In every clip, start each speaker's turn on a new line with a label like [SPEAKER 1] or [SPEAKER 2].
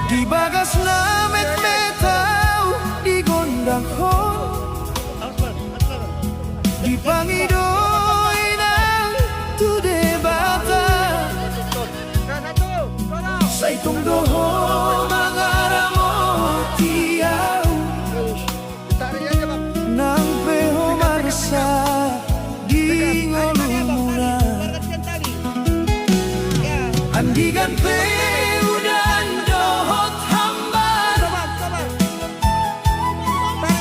[SPEAKER 1] Di bagas namet metau di gondang hon di pangidoi nang tu debata sa itong doho mangaramo tiyaw nang peho marsa di ngolumuna andigan peu dan dohot hambar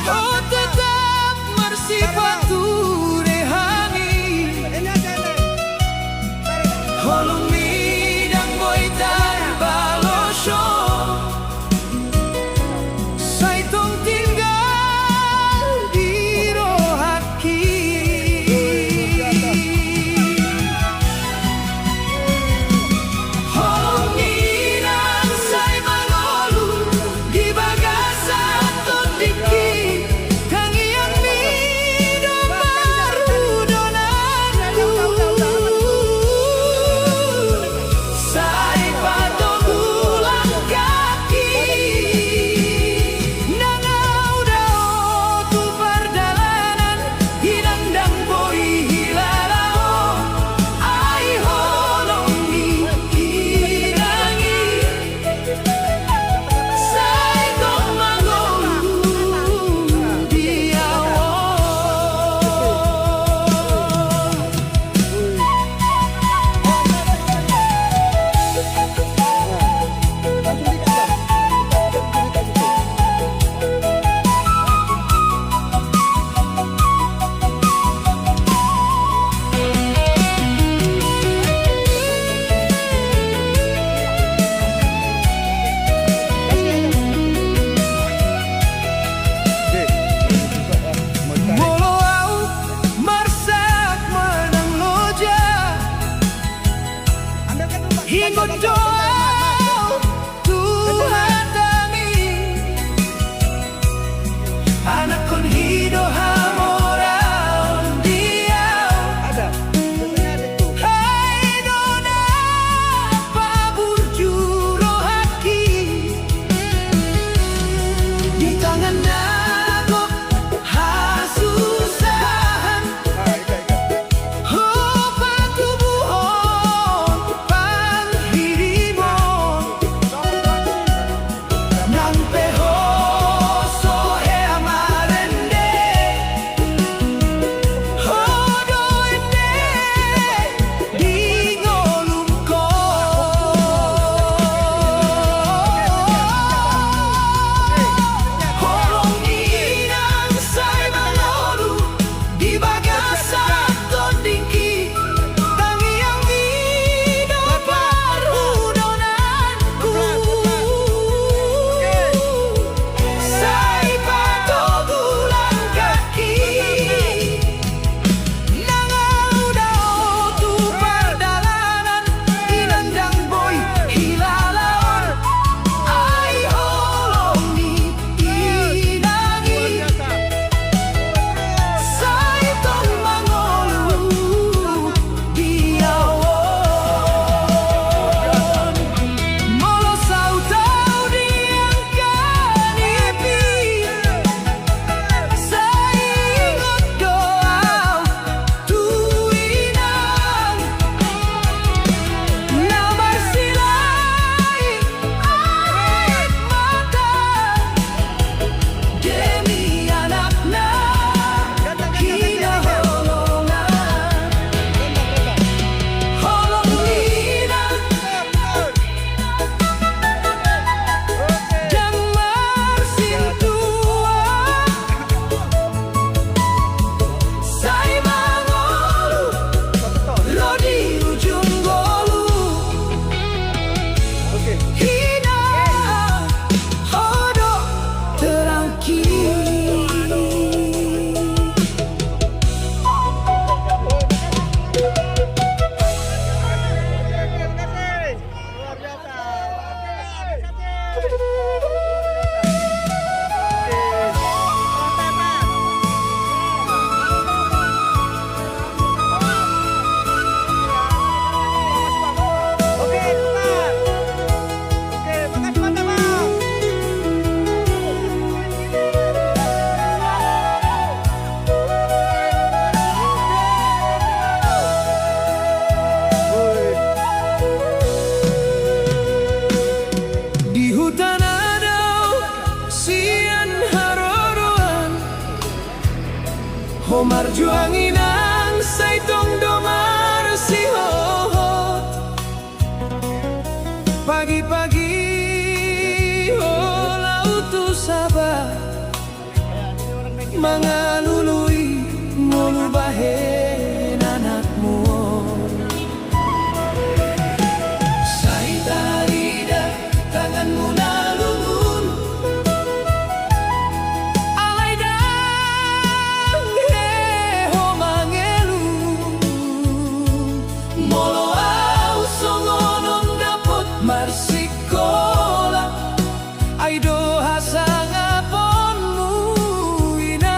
[SPEAKER 1] oh tetap bersifat turehangi holong midang boitan balosyo sa itong tinggal di rohaki holong ninang say mangolu di bagasa tondiki kang iyang mido marudonanku say patogulang kaki nangaw daw tu pardalanan hinandang boy hilalao ay holong ni hinangi say tong mangolu diawon Moloau marsak menang loja hingot doa Tuhan kami anak kon hido hamoral diau hai dona pabur juro haki di tangan nago hasusahan oh patubuhon panghirimon nang peho sohe amarende oh doende di ngolumko holong ninang say mangolu di bagasa tondiki kang iyang mido parudonanku say patogulang kaki nangaw daw tu pardalanan inandang boy hilalaon ay holong ni inangi sa itong mangolu diawon molo sautaw diyang kanipi sa ingot doaw tuwinang namar sila'y ayat mata demi anak na hinaholongan holong ninang damar sintua say mangolu lo di ujung golu hina hodo terangki
[SPEAKER 2] Oke, makasih Pak.
[SPEAKER 1] hutan adau sian haroroan Homar juang inang saitong domar si hohot pagi-pagi laut sabah mangalului ngolu bahen anakmu sai tarida tanganmu nalungun alai dang ho mangelu molo au songonon dapot marsikola aido hasang aponmu ina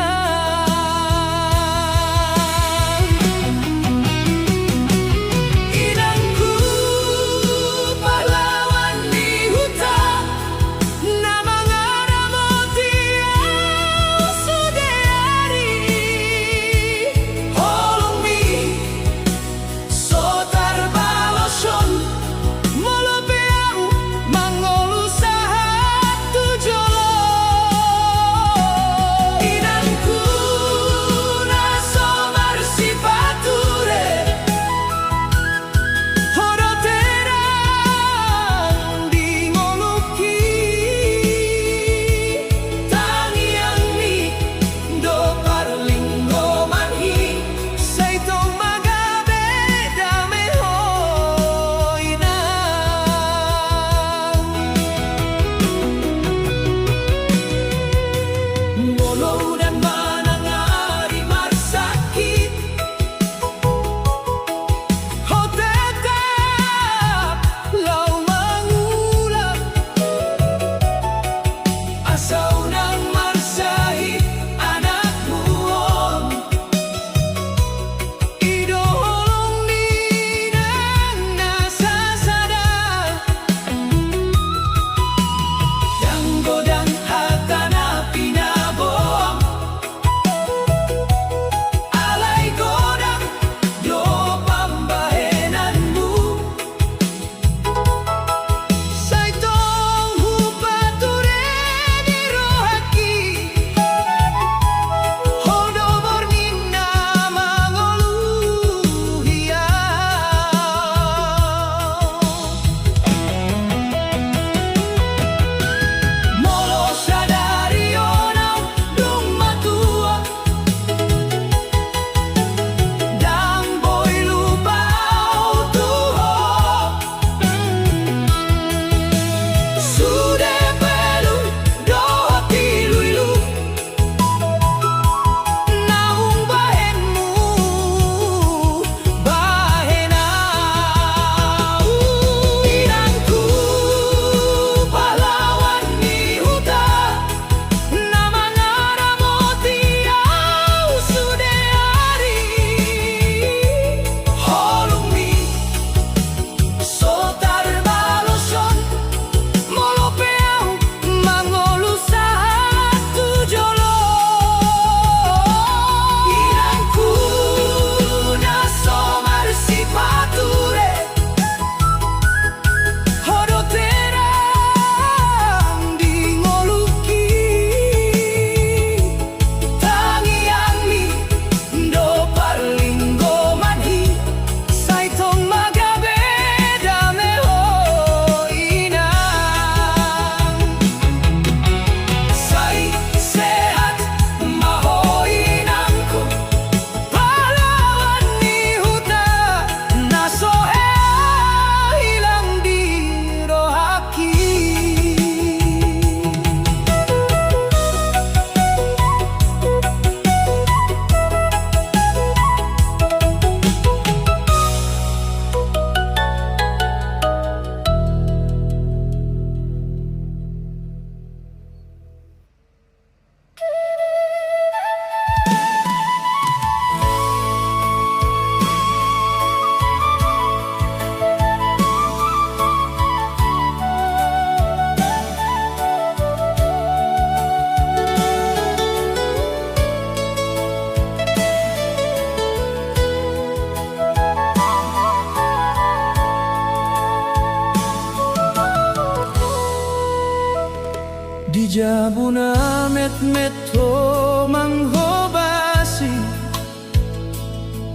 [SPEAKER 1] Di jabuna met-met ho manghobasi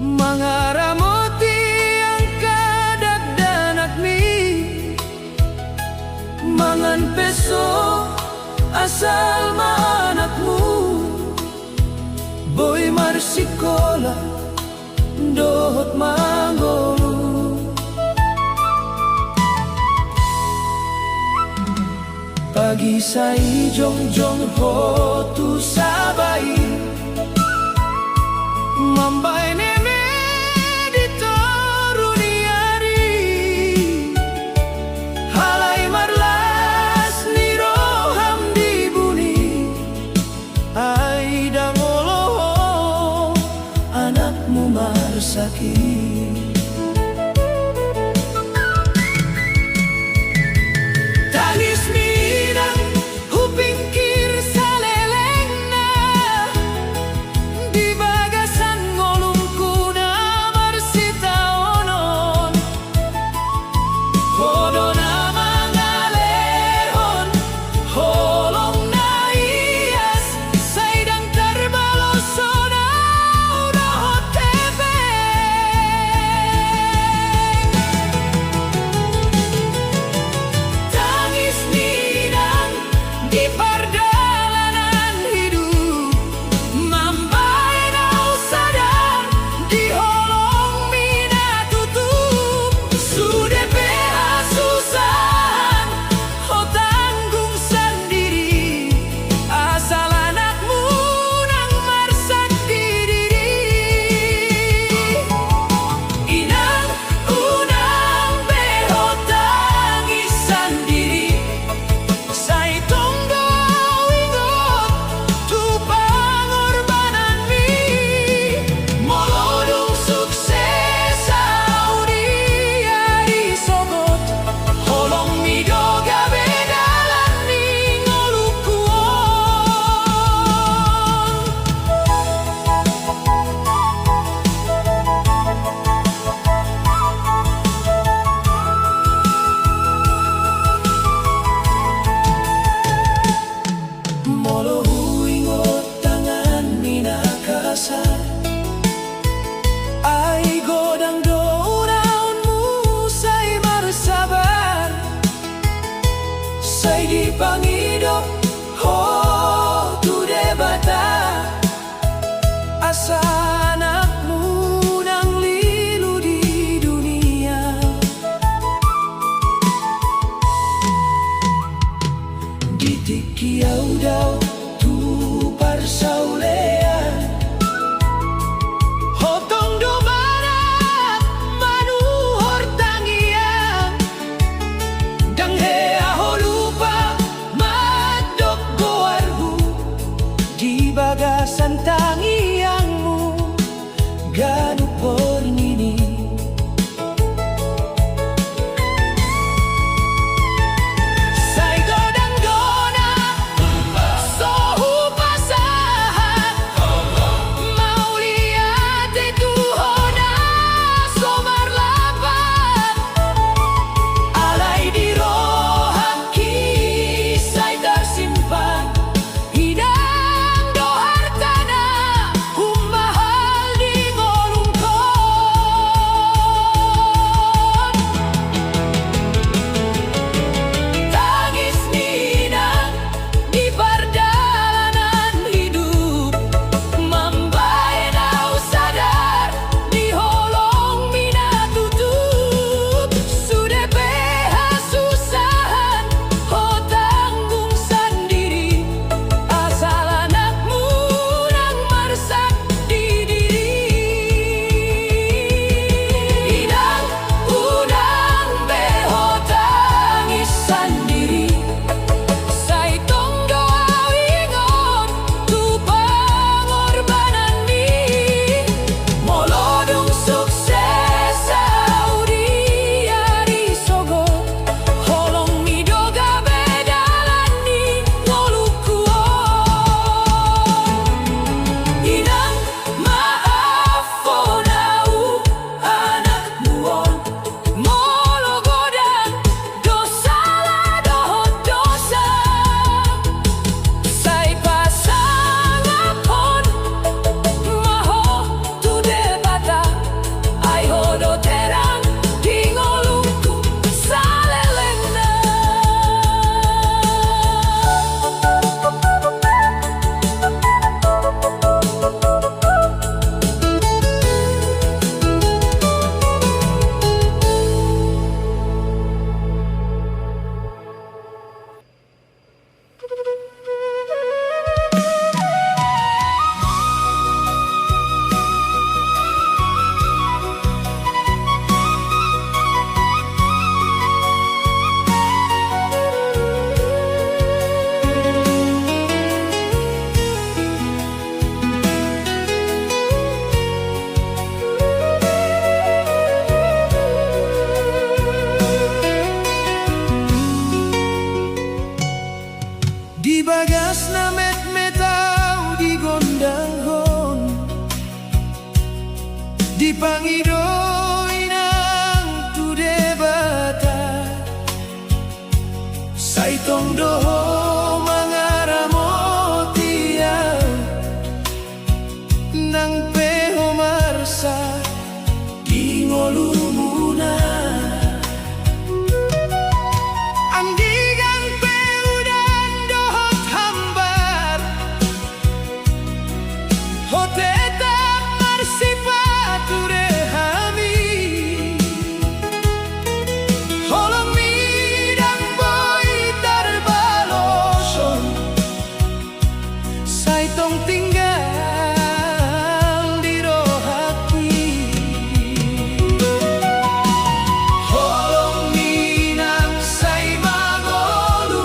[SPEAKER 1] mangaramoti ang kadagdanak mi mangan peso asal maanakmu boy marsikola dohot manggolu pagi sai jong-jong ho tu sabai mambai neme di toruniari halai marlas ni roham di buni ai dangolo anakmu marsaki ai godang doraunmu say marsabar say di pangidop ho tu debata asa anakmu nang lilu di dunia ditik kiau daw tu parsaulean hotong domana manuhor tangian dang hea holupa madok goarbu di bagasan tangianmu ganu pornini say godang dona sohu pasaha pangidoy ng tudebata sa itong doho mga ramotiyaw ng peho marsa ingolumuna ang digang peudan dohot hambar hoteta marsipature hami holomidang boy tarbaloson sa itong tinggal di rohati holominang say magolu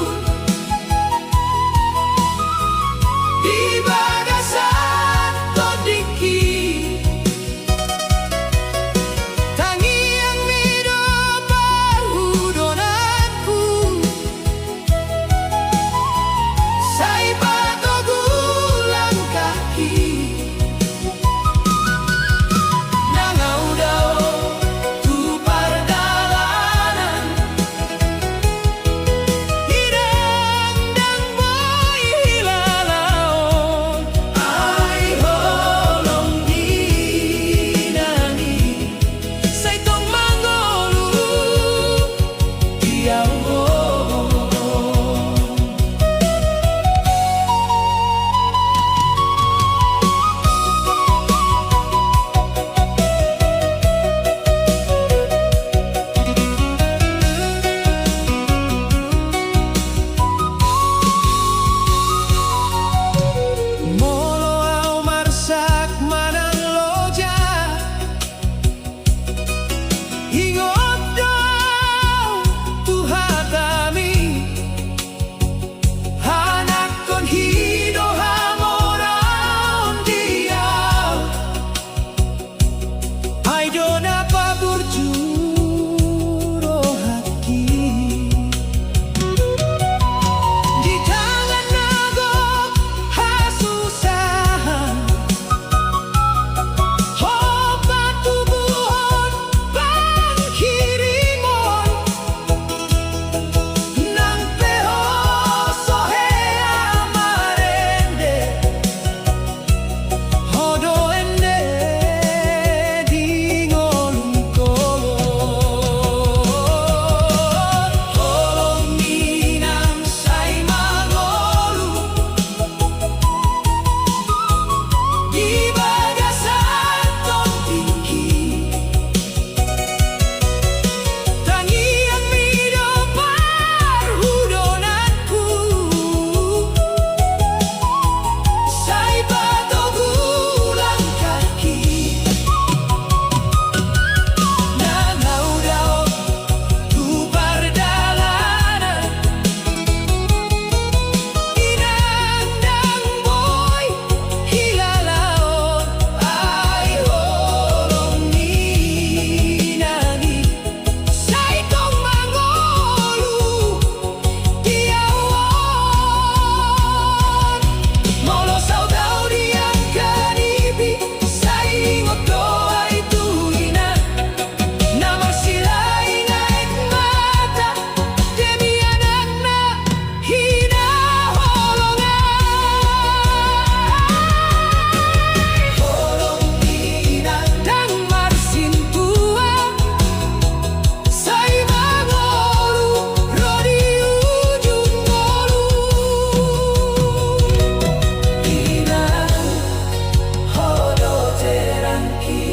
[SPEAKER 1] di bagasan todiki tangi ang mido parhudonanku say patogulang kaki nangaw daw tu pardalanan irandang mo'y hilalaon ay holong ginani sa itong mangolu iyaw molo au marsak manang loja ingot daw tuhatami hanak kon hido hamoraon diaw ay do na paburjuro haki di tangan nago hasusahan ho patubuhon panghiringon ng peho sohe amarende hodo ende dingolungkol holominang say magolu di bagasan todiki tangi ang mido parhudonanku say patogulang kaki nangaw daw tu pardalanan inandang boy hilalaon ay holong ninani sa itong mangolu diawon molosaw daw diang kanibi sa ingot do ay tuina na magsilaing mata demi anak na hinaholongan holominang dang marsintua say magolu rodi ujung golu ina hodo terangki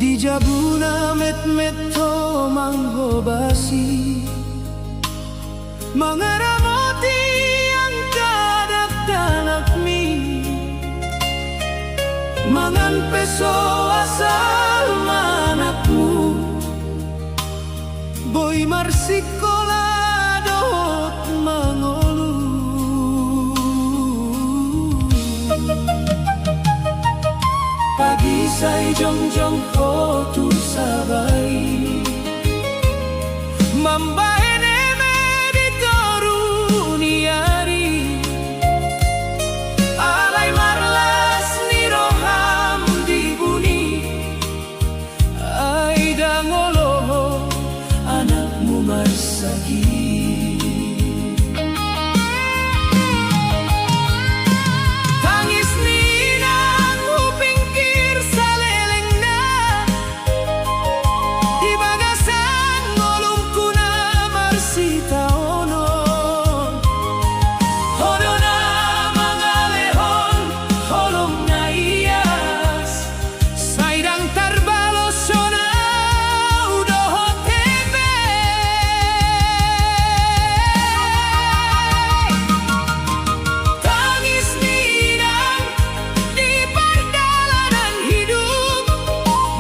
[SPEAKER 1] di jabuna met met to manghobasi Mengeramoti ang kadak-danak mi Mangan peso asal manakmu Boy marsikola dohot mangolu Pagi say jong-jong ko tu sabay Mambaene me ditoruniari Alay marlas ni roham dibuni Ay dangolo anakmu marsagi Tangis ninang upingkir sa leleng na Di bagasan ngolongku na marsita ono Hodo na mga lehon holong na iyas Saydang tarbalos na udohot tebe Tangis ninang di pardalanan hidup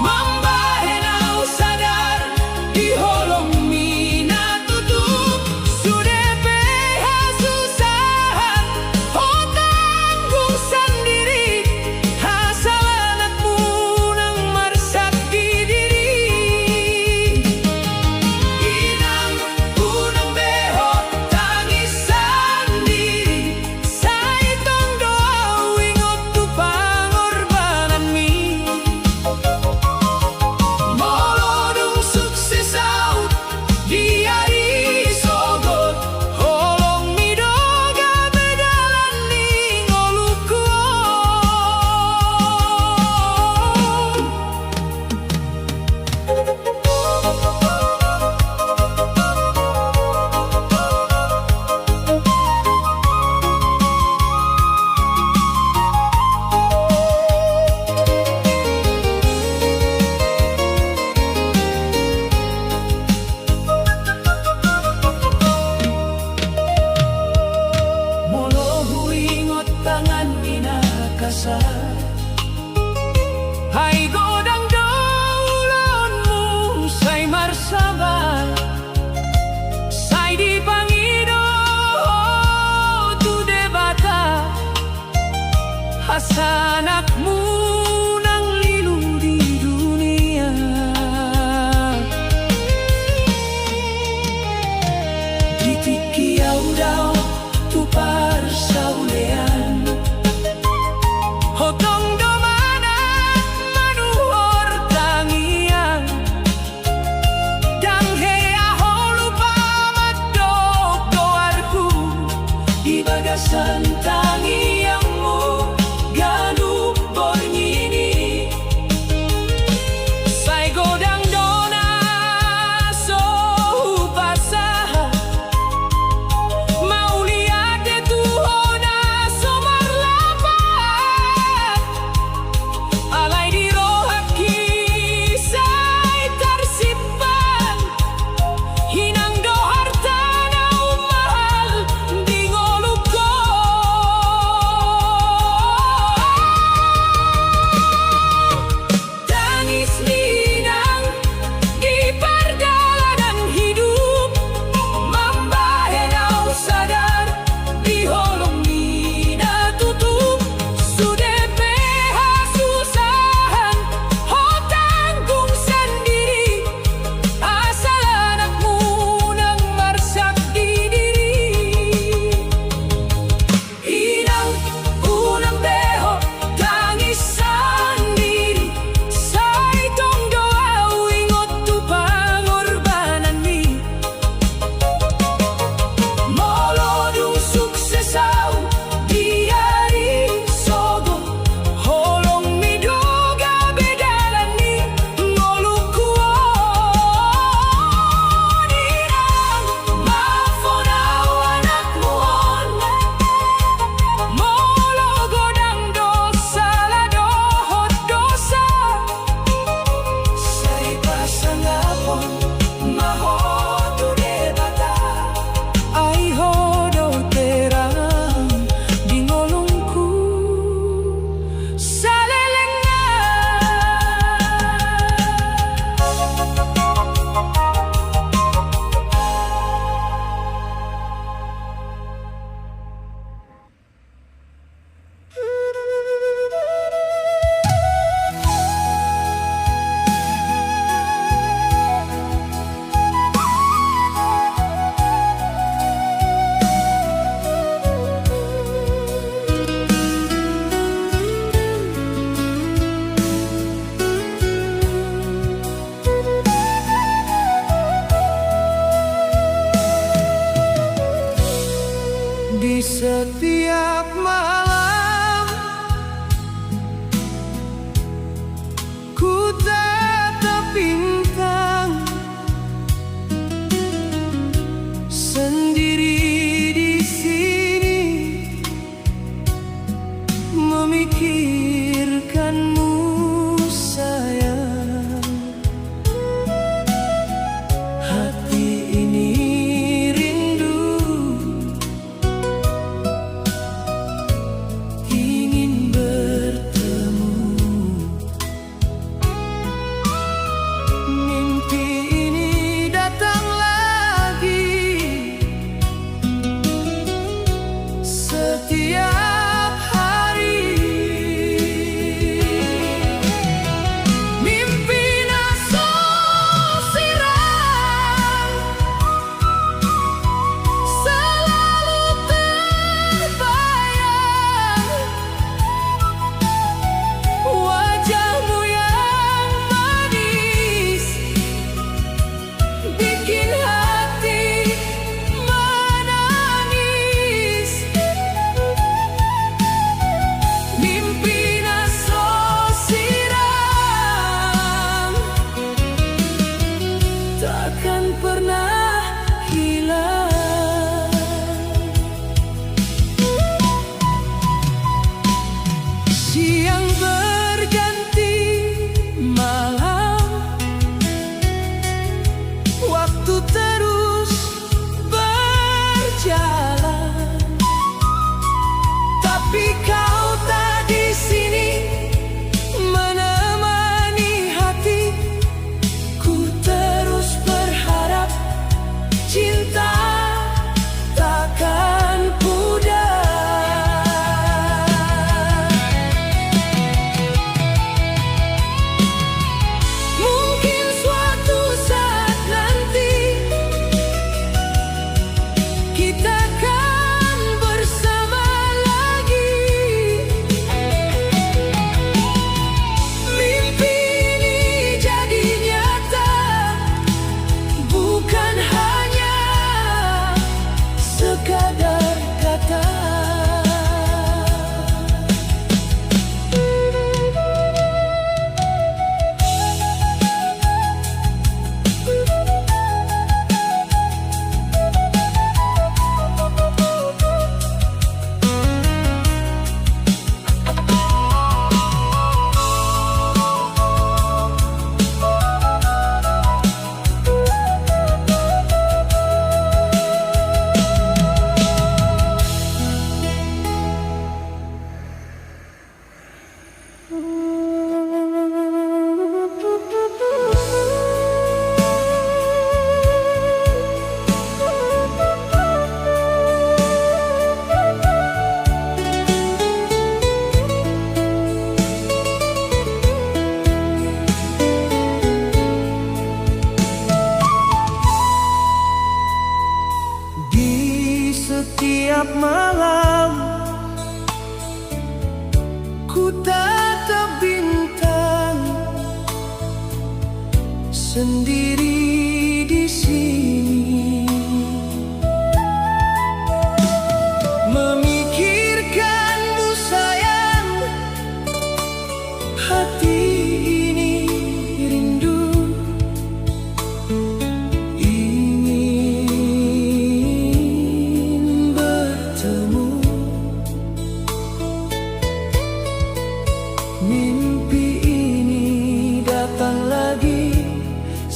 [SPEAKER 1] Mambahenaw sadar di holong minatutup Sudepe hasusahan o tanggung sendiri Asal anakmu nang marsaki diri Inang unang behot tangis sendiri Sa itong doa wingot tu pangorbanan mi Molodong sukses out di hari sogot Holong midoga bedalan ni ngoluku Molo huingot tangan minakasar Hay godang daulonmu say marsabay Say di pangido tu debata Hasanakmu nang lilu di dunia Ditikiau daw tu parsaulean Hotong domana manuhor tangian Dang hea holupa madog doarku Di bagasan tangiangmu ganu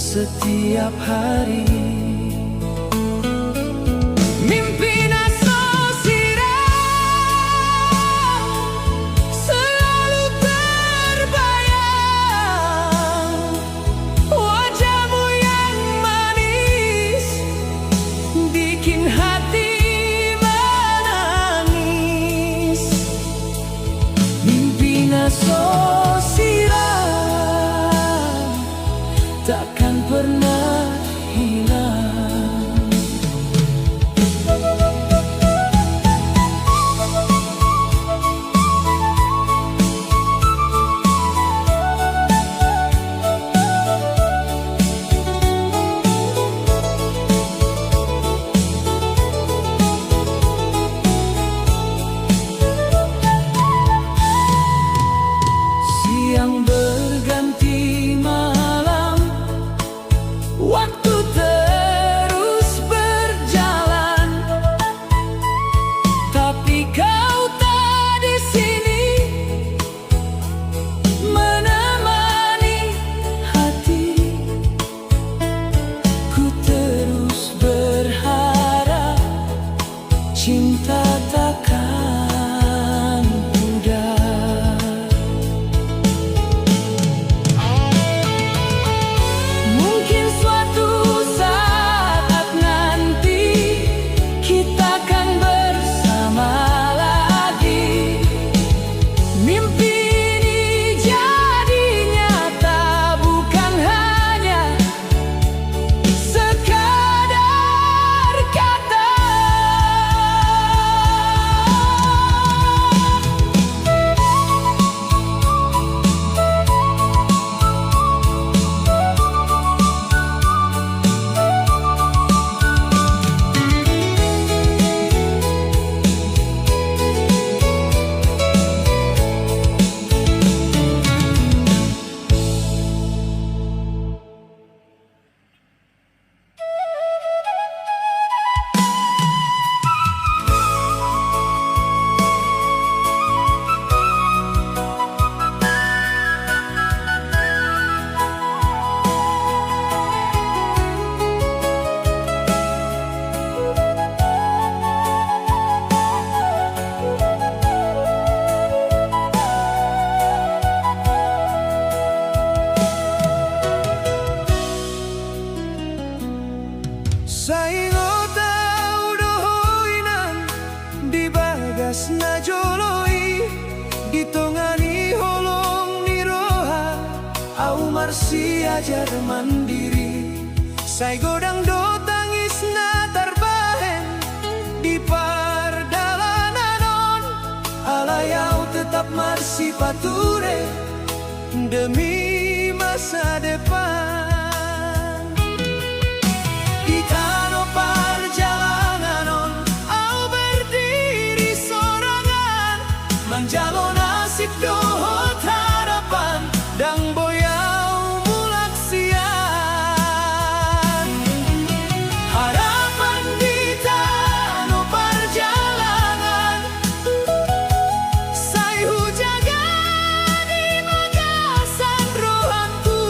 [SPEAKER 1] setiap hari. Mimpi selalu terbayang, wajahmu yang manis bikin hati menangis. Mimpi Nasosira takkan pernah hilang. Siang berganti malam, waktu terus berjalan, tapi kau tak di sini menemani hati. Ku terus berharap cinta takkan pudar. Mungkin suatu saat nanti kita akan bersama lagi. Mimpi ini jadi nyata, bukan hanya sekadar kata. Saingo tau dohoinan di bagas na joloi, ditongani holong ni roha au marsi ajar mandiri. Sai godang do tangis na tarbahen di pardalanan, alayau tetap marsi pature demi masa depan. Di kano perjalanan au berdiri sorangan, menjalo nasib dohot harapan dang boyau mulaksian. Harapan di kano perjalanan, sai hujaga di magasan rohantu.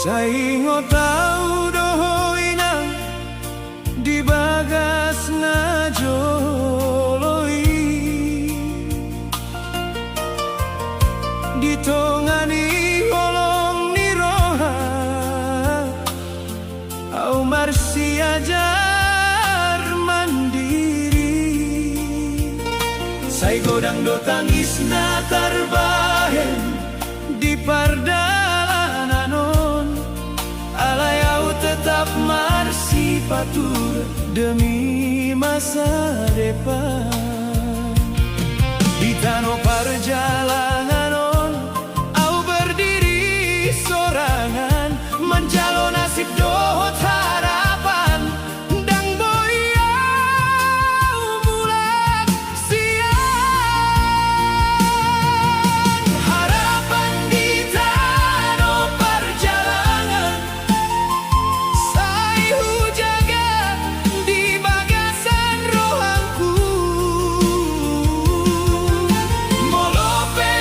[SPEAKER 1] Saingo tau dohoinang di bagas ngajoloi ditongani holong ni roha au marsi ajar mandiri sai godang do tangis na tarbahen di pardalanan alayau tetap marsi patur demi masa depan di tanah perjalanan au berdiri sorangan menjalo nasib dohot harapan dang boyau mulak siang harapan di tanah perjalanan sai hujaga di bagasan rohangku molope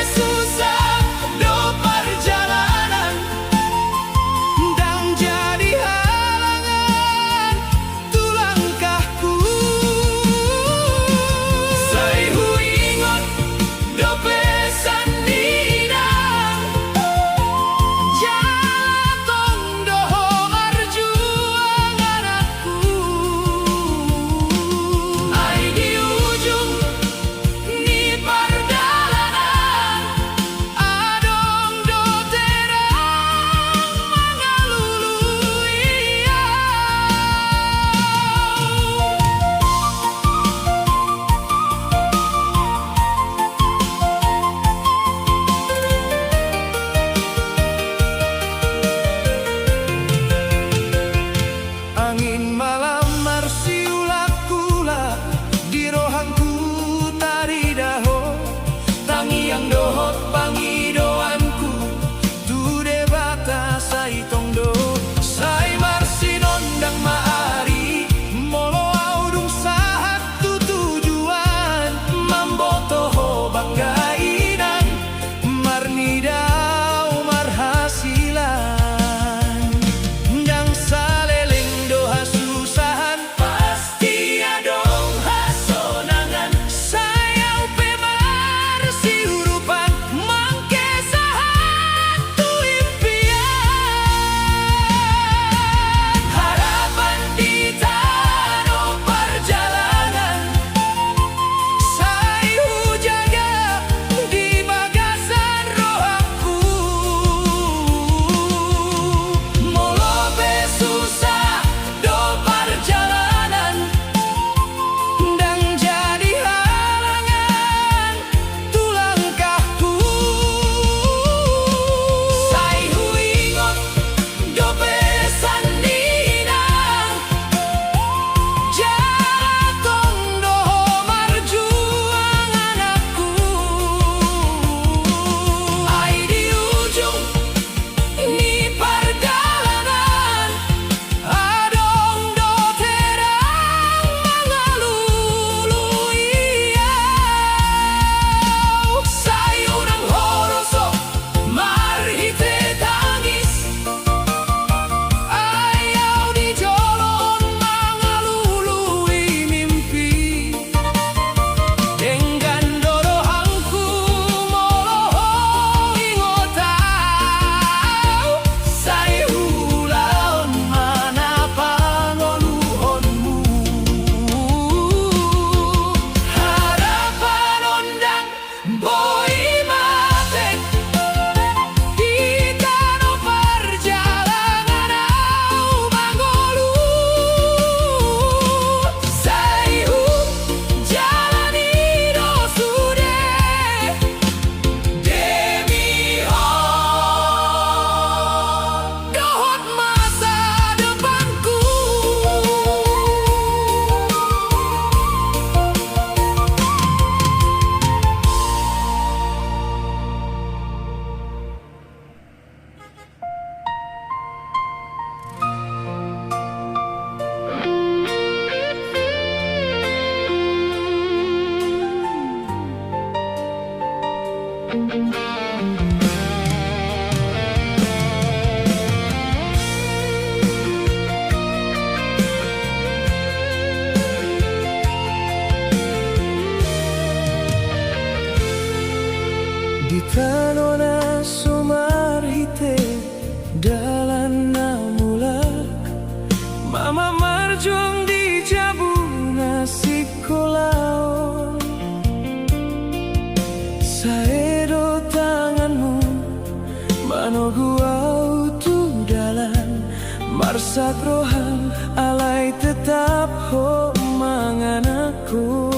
[SPEAKER 1] Mano guau tu dalan marsak roham alai tetap ho mangan aku.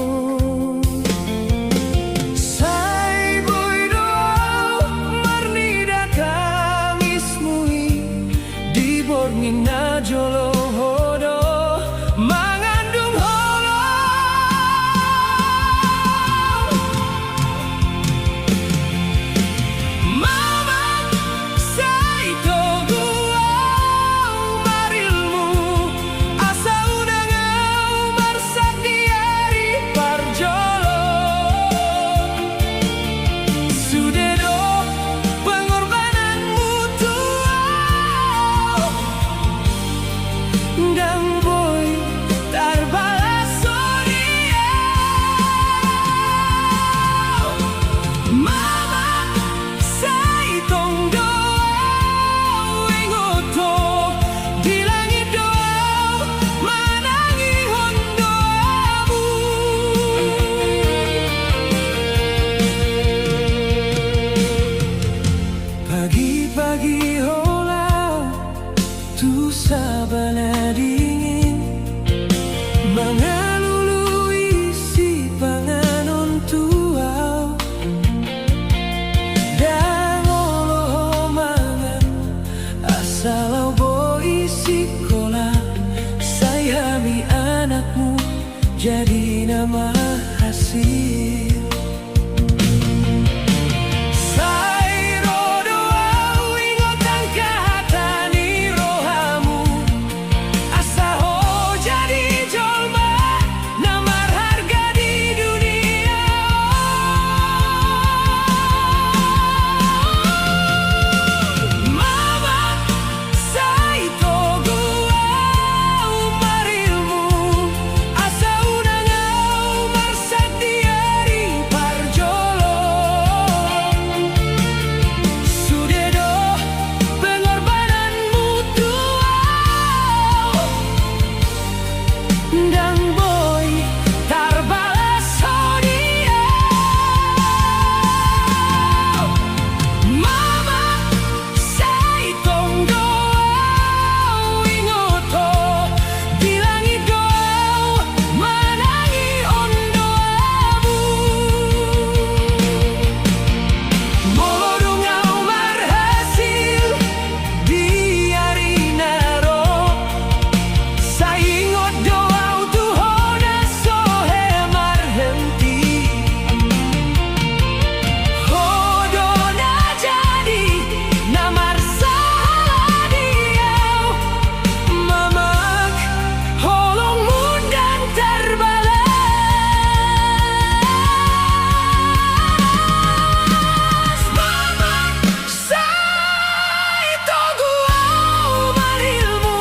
[SPEAKER 1] Sai boy doau marnida kangismui di borngin na jolo hodo mangandung holo. Mama sai togu au marilmu asa unangau marsak diari parjolo. Sudeno pengorbananmu tuau dan boy tarbalas soria. Mama sai tong doau ingoto di langit doau manangi hondoamu. Pagi-pagi hola tu sabana dingin mangalului si panganon tuau dan oloh mangan asalau boi sikola sayami anakmu jadi nama hasil. Sai rodo au ingotan kahatani rohamu asa ho jadi jolma namar harga di dunia. Mama sai togu au marilmu asa unangau marsak diari parjolo. Sudedo pengorbananmu tuau dan boy tarbalas sodia. Mama sai tong doau ingoto di langit doau manangi ondoamu. Molodungau marhasil diari naro saingot doau tuhona sohe marhenti. Hodona jadi namar salah diau mamak holong mundang terbalas. Mama sai togu au marilmu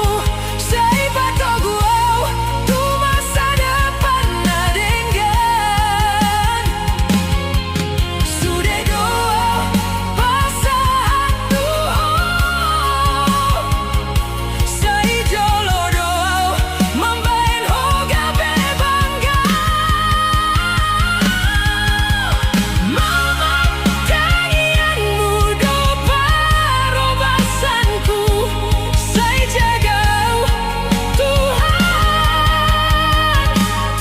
[SPEAKER 1] sai patogu au tu masa depan nadenggan. Sudah doa pasahan tuau sai jolo doau membain hoga bebangga. Mama tangianmu do parobasanku sai jagau Tuhan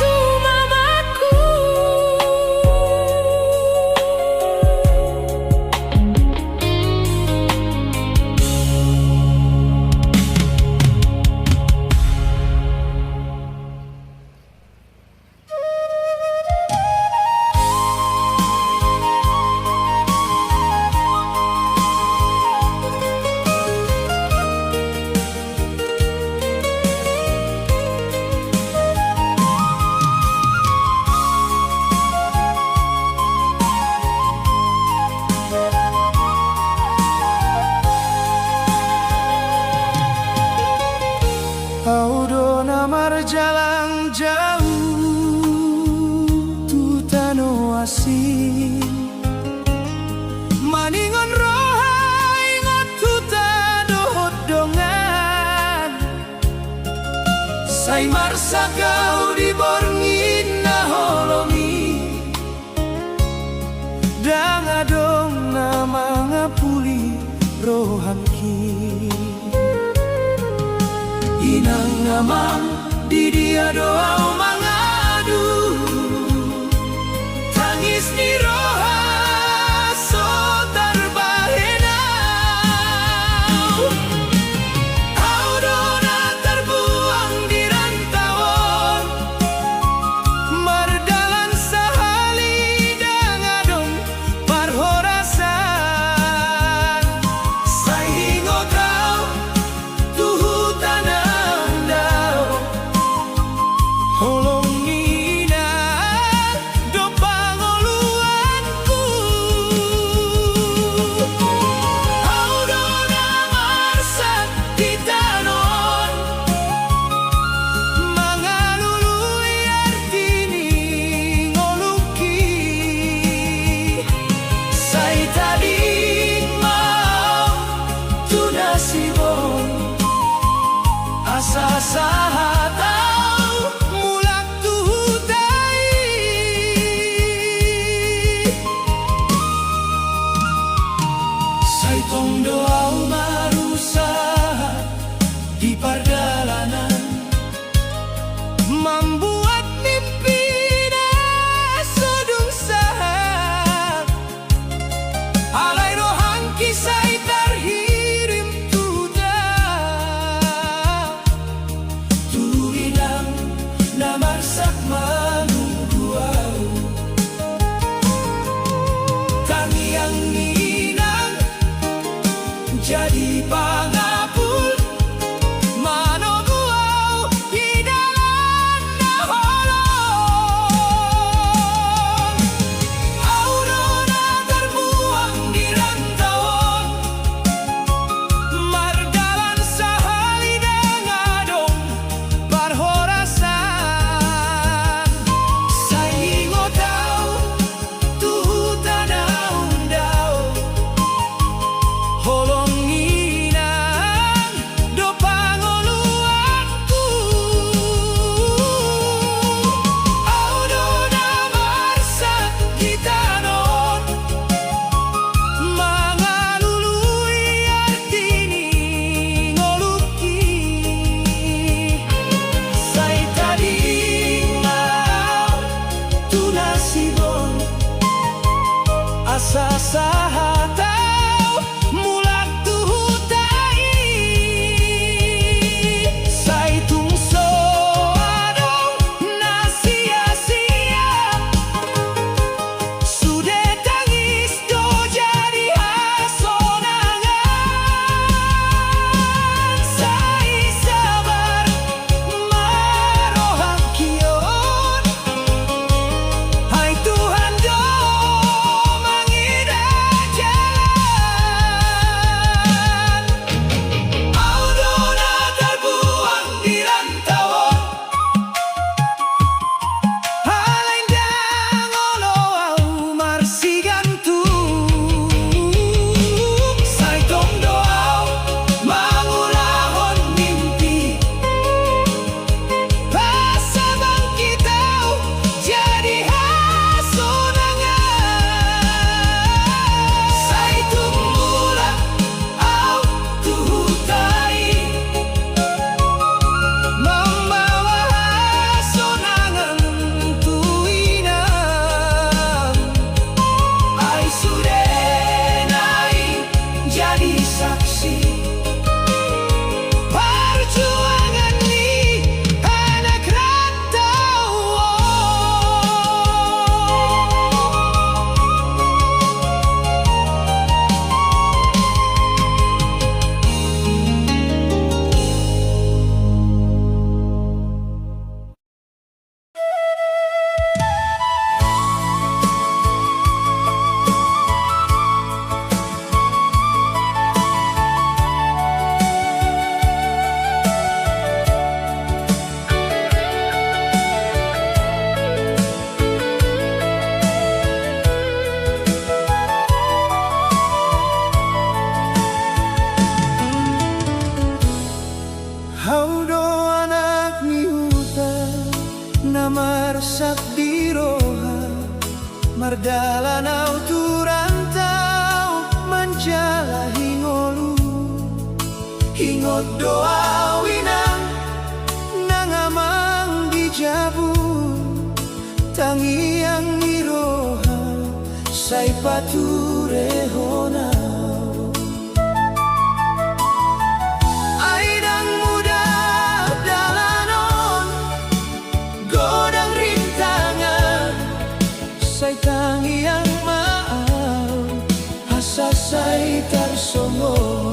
[SPEAKER 1] tu mamaku. Audo namar jalan jauh tu tano asin maningon roha ingot tu tano hodongan sai marsa kau di borngin na holomi dang adong na mga puli roh rohanki inang ngamang di dia doa mangadu tangis ni roha so terbahenau audona terbuang di rantauan mardalan sahali dangadong parhorasan saingo kau tuhu tanam dao holongina do pangoluanku audona marsat di tanon mangalului artini ngoluki say tading mau tunasibon asa sahatau mulak tuhutai say tong doau marusak di pardalanan membuat mimpi sudung sahat alai rohan kisah terhirim tudah tuinang namarsak manungguau tangiang ninang jadi pangapul manoguau hidalan naholong aurona terbuang di rantauan mardalan sahali dangadong parhorasan saingo tau tuhu tanaung dao holonginang do pangoluanku audona marsat di tanon mangalului artini ngoluki say tading mau tunasibon asa sahatau mulak tuhutai say tungso adong na sia-sia sudah tangis do jadi hasonangan say sabar marohak kion hai Tuhan do mangida jalan audona terbuang di rantauan halain dangoloau marsigantu say tong doau mangulahon mimpi pasabang kitau jadi hasonangan say tumulak au tuhutai membawa hasonangan tuinang ai sudah naik jadi saksi perjuangan ni anak Haudo anak ni hutan namarsak di roha mardalan au turantau menjalahi ngolu ingot doa winang nangamang dijabu tangiang iroha say paturehona. Aidang muda dalanon godang rintangan say tangiang maaw asa say tarsongon.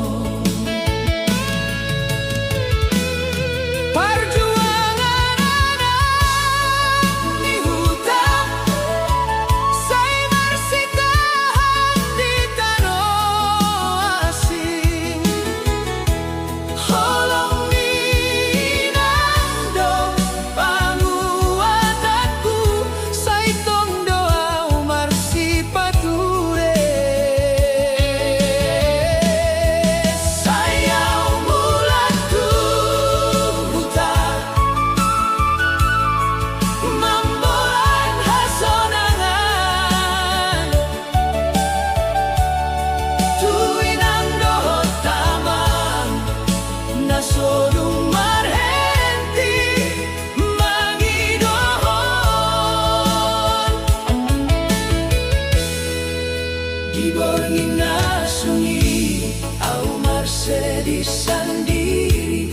[SPEAKER 1] Diborngin na sungi au marsedi sandiri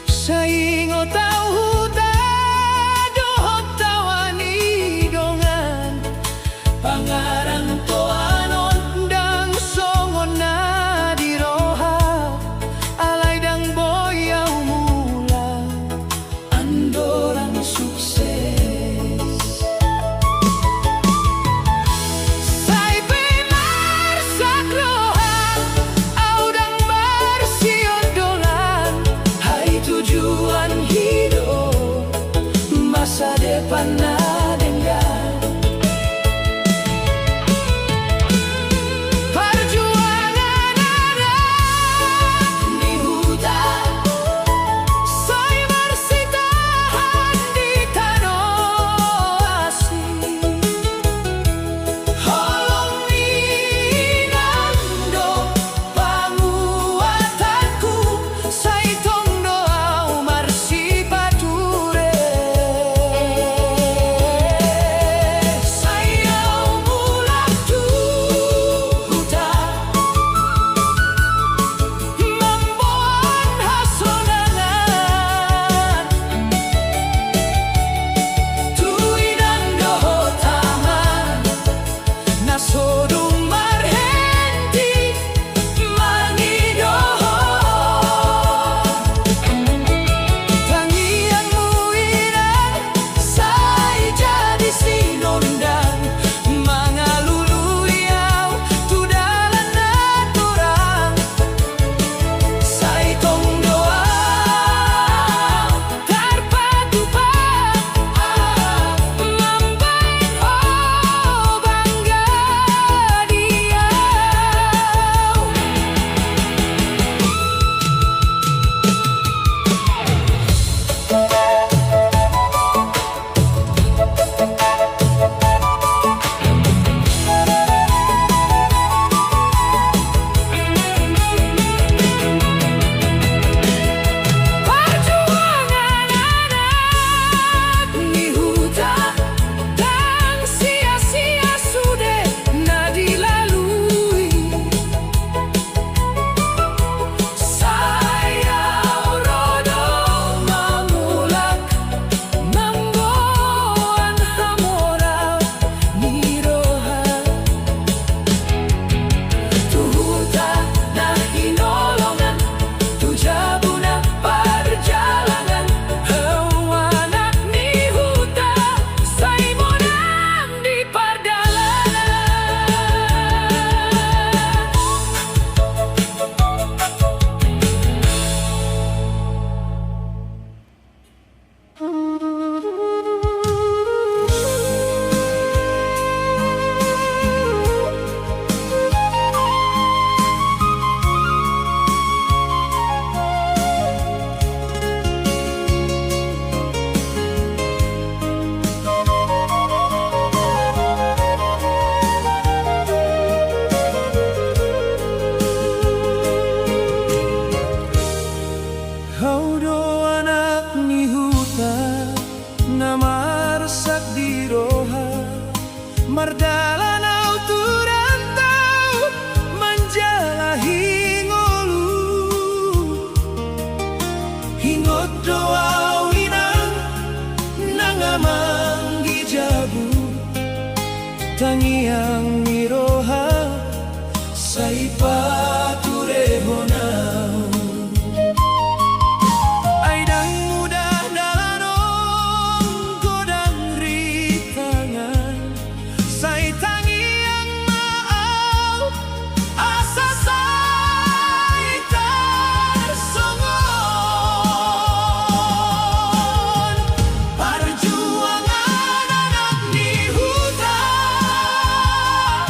[SPEAKER 1] sa ingot au huta dohot tawani dongan pangarang toanon dang songon na diroha alay dang boyaw mula andorang sukses. tangiang miroha sa ipaturehona. Ay dang mudah dalanong godang ritangan sa tangiang maaf asa sa itasongon. Perjuangan anak ni hutan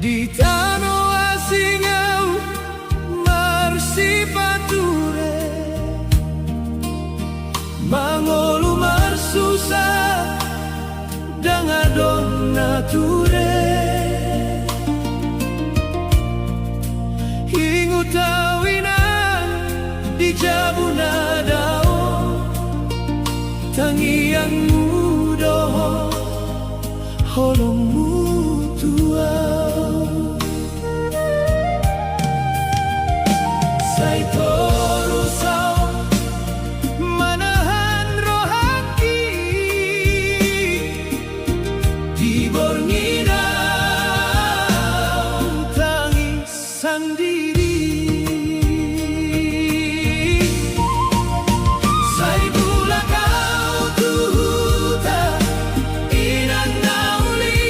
[SPEAKER 1] di tanah asingau marsipature mangolu marsusah dangadon nature hingu tawinan di jabuna dao tangian mudoh holongmu tua sai torusau manahan rohaki di borngina tangis sendiri sai bula kau tuhuta inan nauli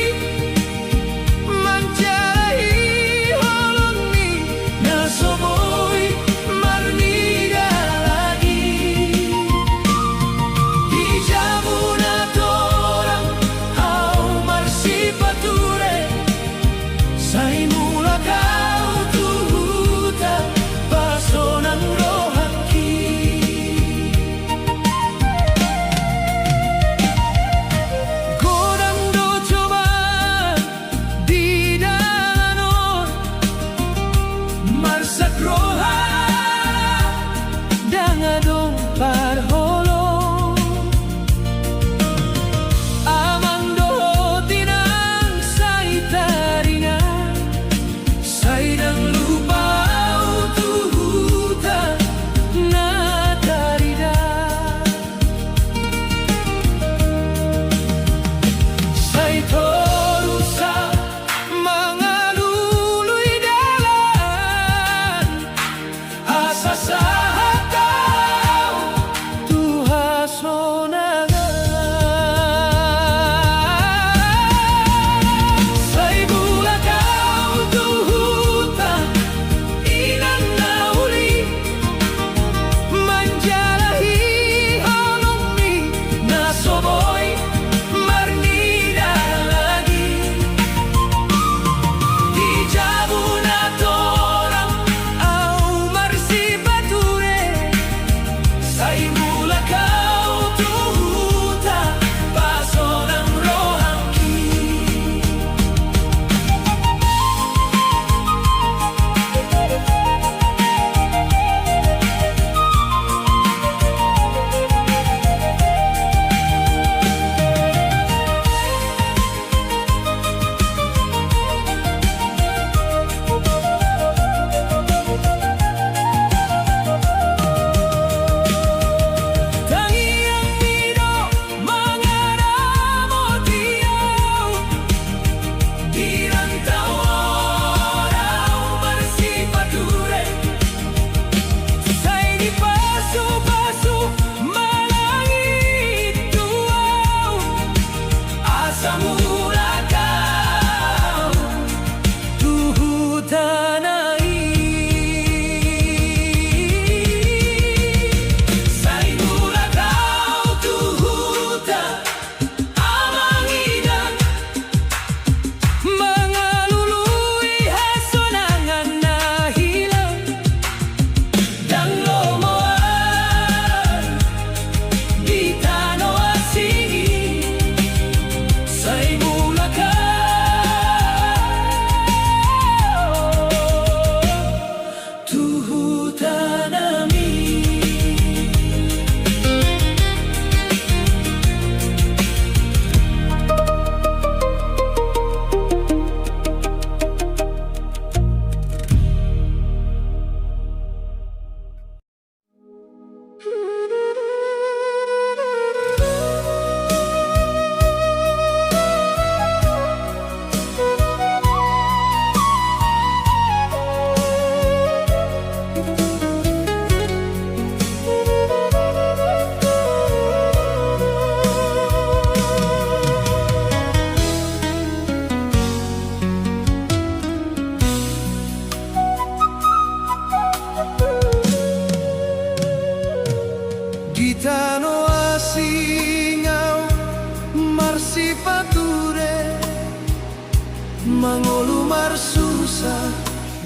[SPEAKER 1] mar susah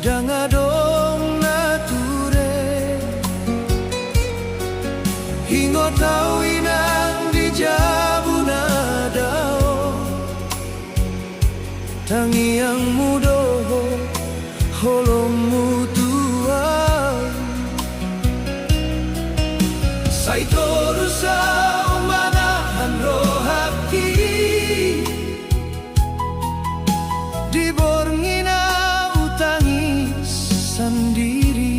[SPEAKER 1] dangadong nature hingo tau inang di jabuna dao tangiang mudo holongmu tua saitoru sa manahan rohaki di borngina utangi sendiri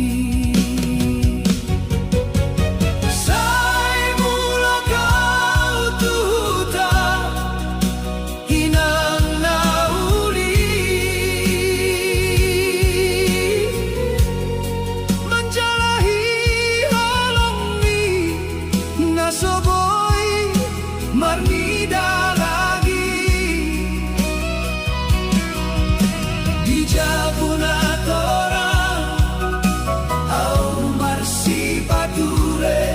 [SPEAKER 1] sai mula kau tuta hinang nauli menjalahi halongmi nasoboi marnida Japuna torang au marsi pature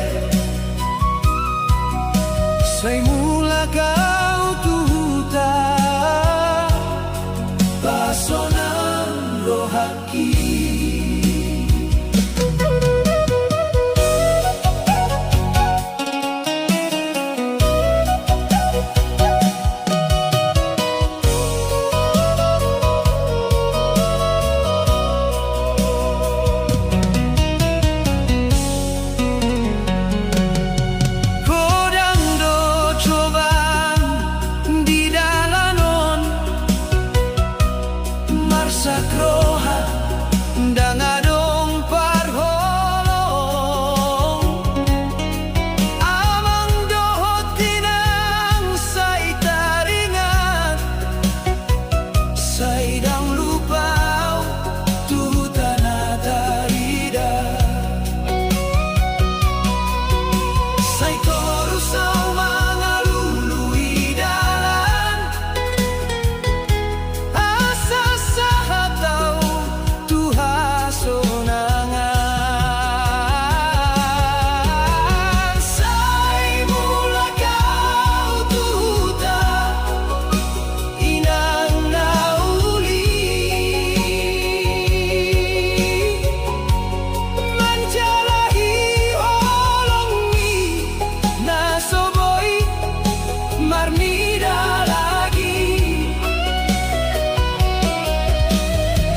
[SPEAKER 1] sai mula kau tuta pasonan rohaki sakroha dangadong parholong amang dohot tinang say taringan saydang lupaw tuhutan atarida say korusaw mga lului dalan asa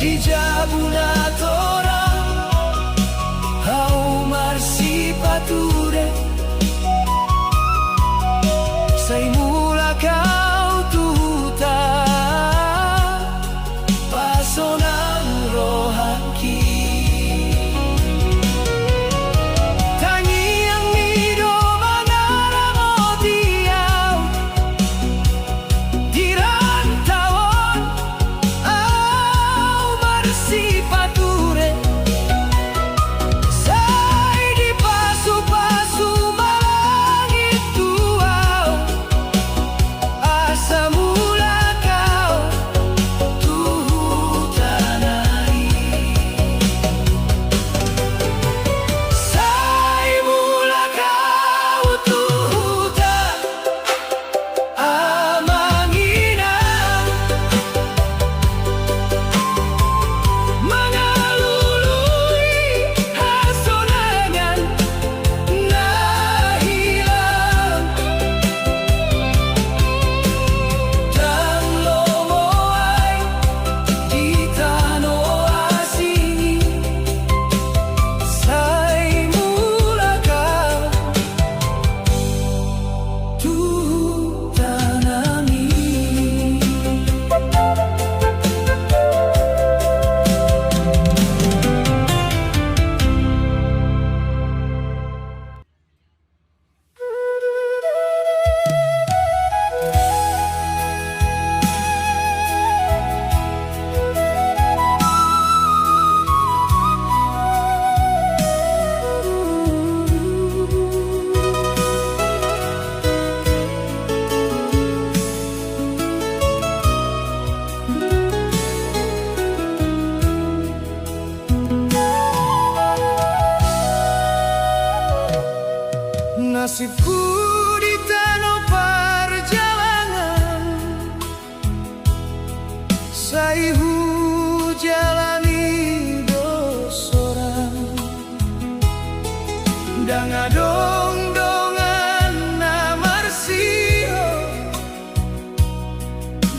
[SPEAKER 1] di jabuna torang hau marsi pature sai mula kau tuta pasonan rohaki tangiang mido manaramotiau dirantawon si pature sai di pasu-pasu malangit tuau asa mula kau tutanai sai mula kau tuta amanginang nasibku di tanah perjalanan, saya jalani dosorang dangadong dongan namar sio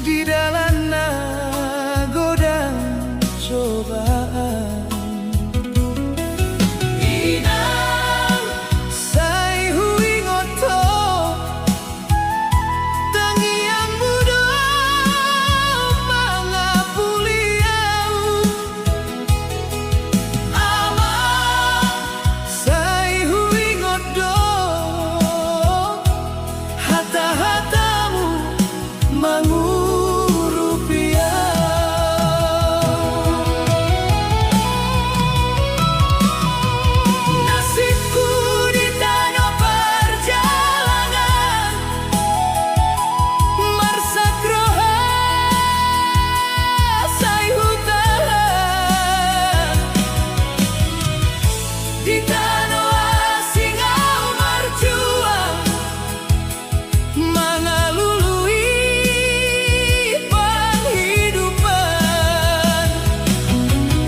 [SPEAKER 1] di dalam godang cobaan. Inang sai hui ngoto tangiang mudo mangapuliau alam sai hui ngodo hata-hatamu di tanah asing au marjuang mengalului penghidupan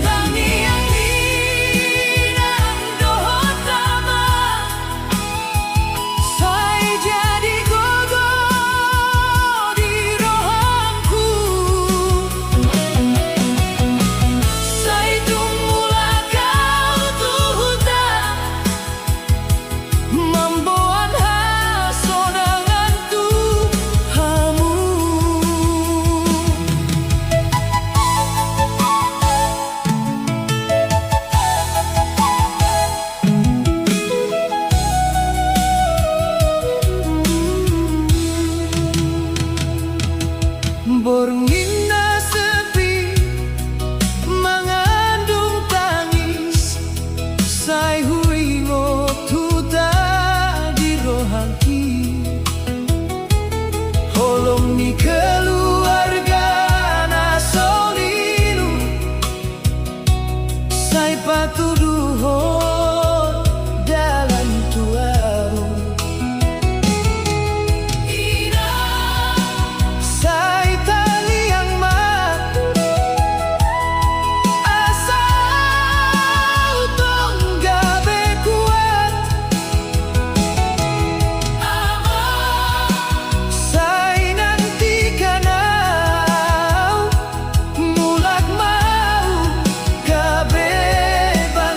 [SPEAKER 1] tangiang minang dohotama saya jadi gogo di rohangku saya tumula kau tuhutan membuat hasonangan Tuhamu. Borngina sepi mengandung tangis sai hui ngotuta di rohangki holong ni keluarga nasolilu sai patuduhon dalam tuau sai taliang mat asal tong gabe kuat sai nanti kanau mulak mau kebebasan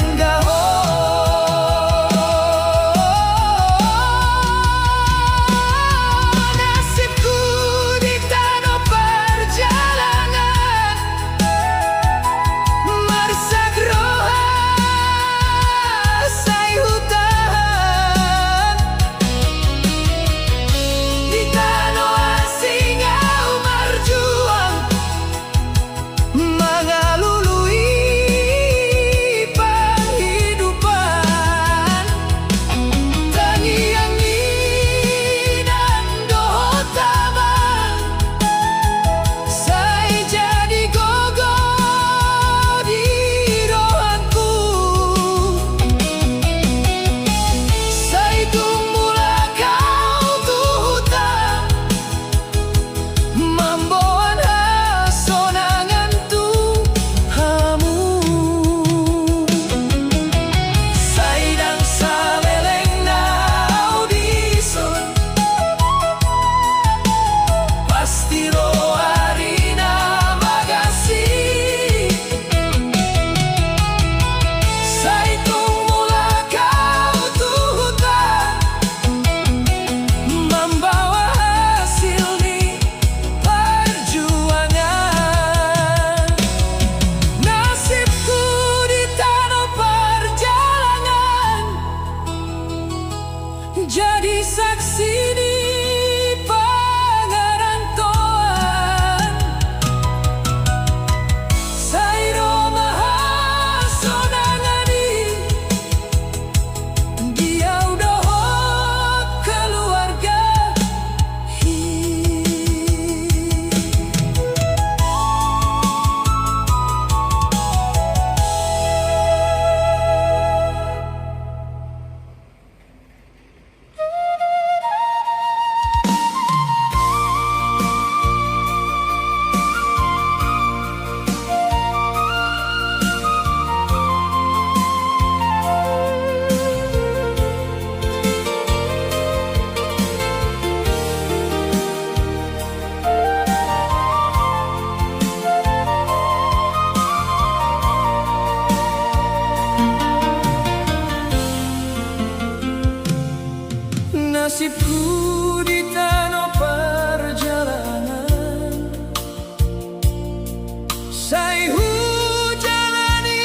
[SPEAKER 1] Sai hujalani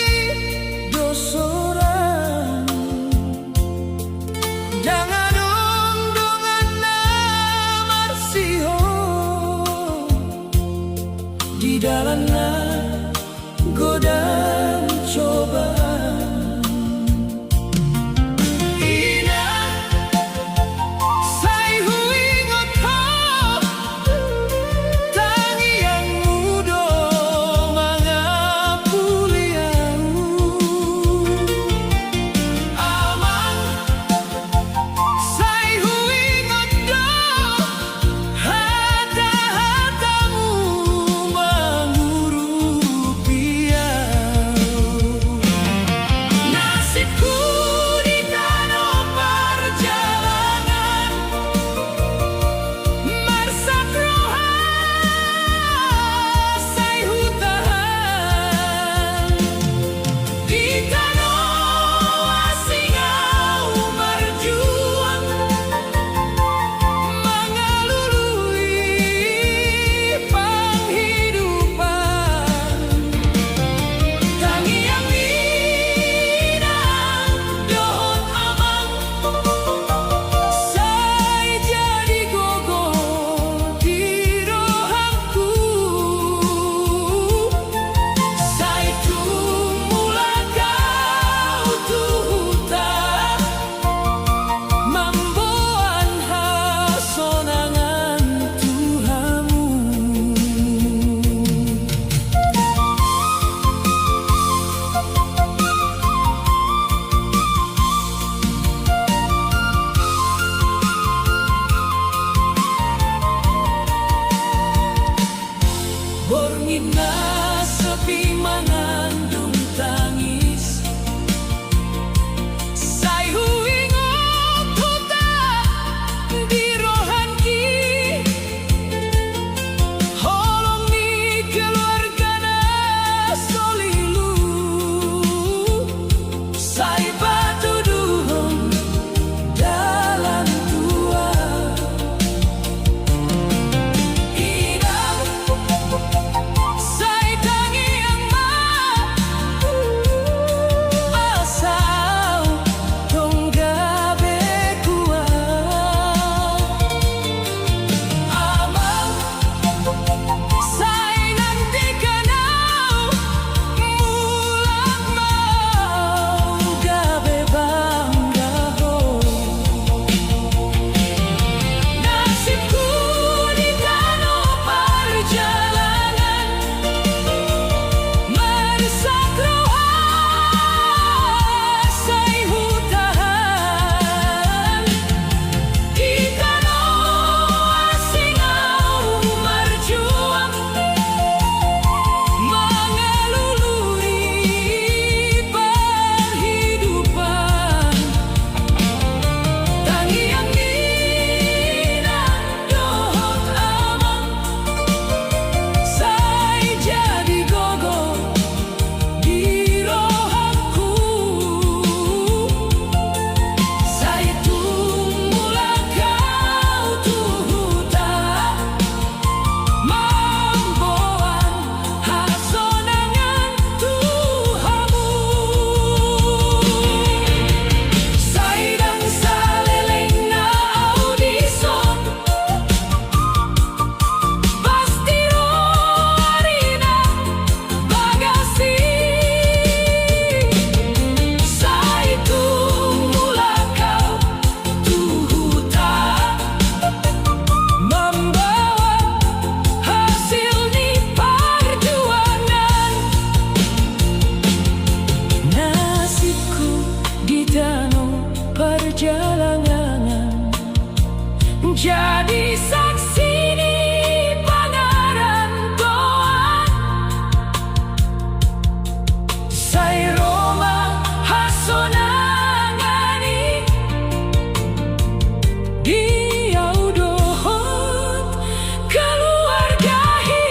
[SPEAKER 1] dosoran jangan dong-dongan marsiho di dalamnya godaan cobaan. Ina sai huingot ho tangi yang mudo mangapuliau amang sai huingot do hata-hatamu menghurupiau. Nasibku di danau perjalanan marsak roha sai hutahan di danau asingau berjuang mengalului penghidupan. Tangi yang indah dohot amang sai jadi gogo di rohangku sai tumulakau tuhuta mamboan hasonangan Tuhamu. Borngina sepi mangandung tangis sai huingot huta di rohanki holong ni keluargana solilu sai batu duhong dalam tua. Inang sai tangi yang asau tonggabe kuat amang sai nanti kenau mulak mau gabe bangga ho. Nasibku di danau perjalanan marsak roha sai hutahan di danau asingau berjuang mengalului penghidupan. Tangi yang indah dohot amang sai jadi gogo di rohangku sai tumulakau tuhuta mamboan hasonangan Tuhamu. Sai dang saleleng na audison pastiro arina bagasi sai tumulakau tuhuta membawa hasil ni perjuangan. Nasibku di danau perjalanan jadi saksi di pangaran Tuhan sai Roma hasonangani diau dohot keluargahi.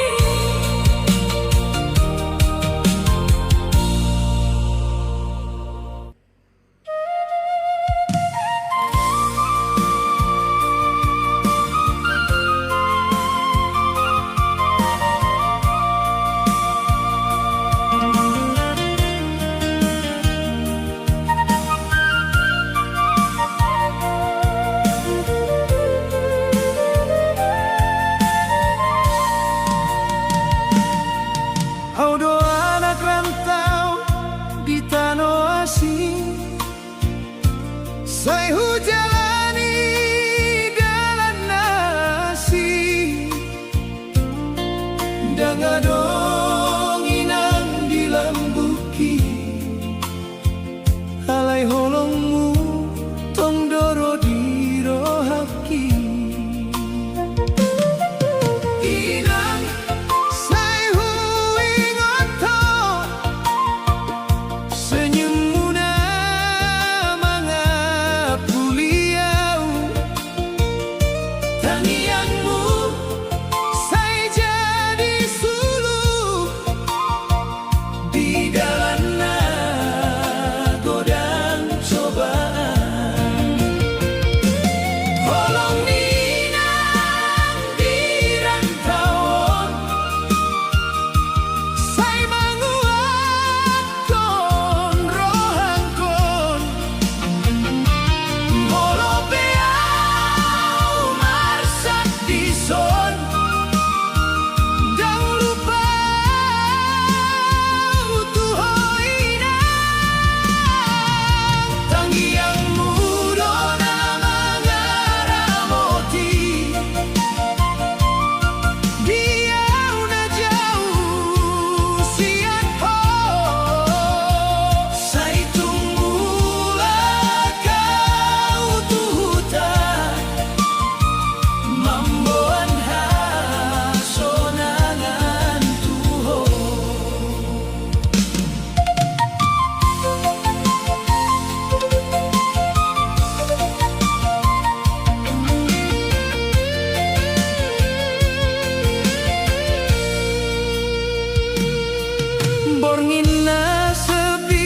[SPEAKER 1] borngina sepi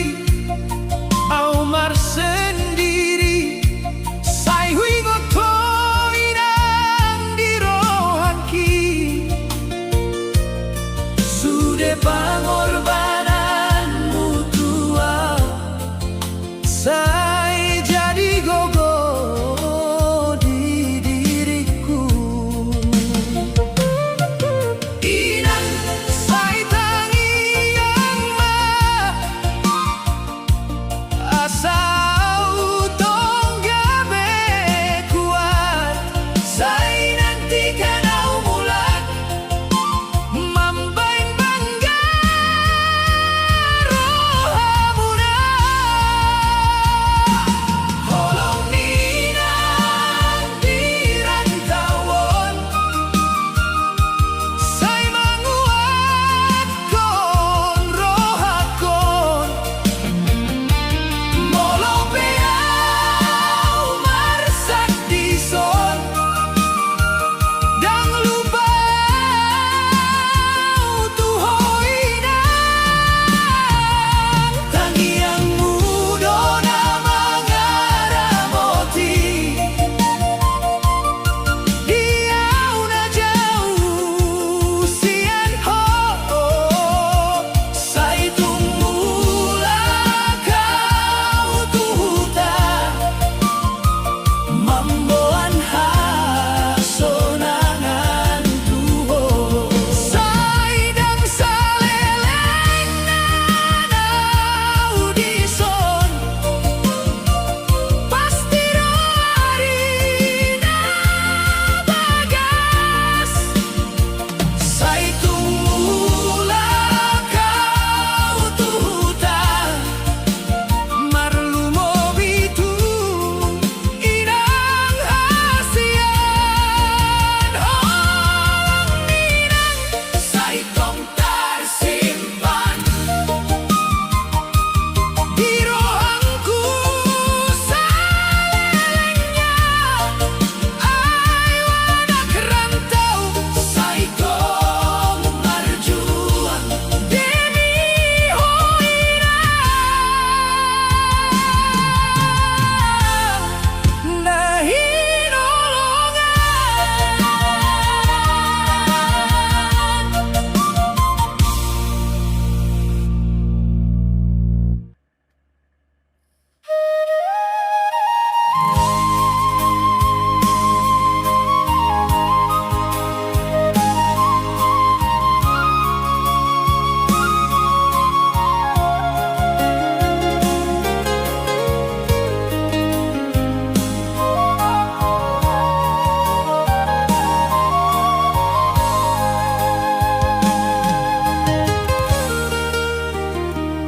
[SPEAKER 1] au mar sendiri sai hui ngotoi nang di rohaki sudah pengorbananmu tua sai jadi gogo di diriku inang sai tangi yang ma asau tong gabe kuat sai nanti kanau mulak mambain bangga rohamuna holong ninang di rantauan sai manguatkan rohakon molo beau marsak dison dang lupa tuhoinang tangi yang mudona mangaramoti diau na jauh sian ho sai tumula kau tuhuta mamboan hasonangan tuho sai dang saleleng nanau dison pasti roarina bagas sai tumula kau tuhuta marlumo bitu inang hasian holong ninang sai tong tersimpan di rohangku salelengnya ai wanak rantau sai tong marjuang demi hoina nahi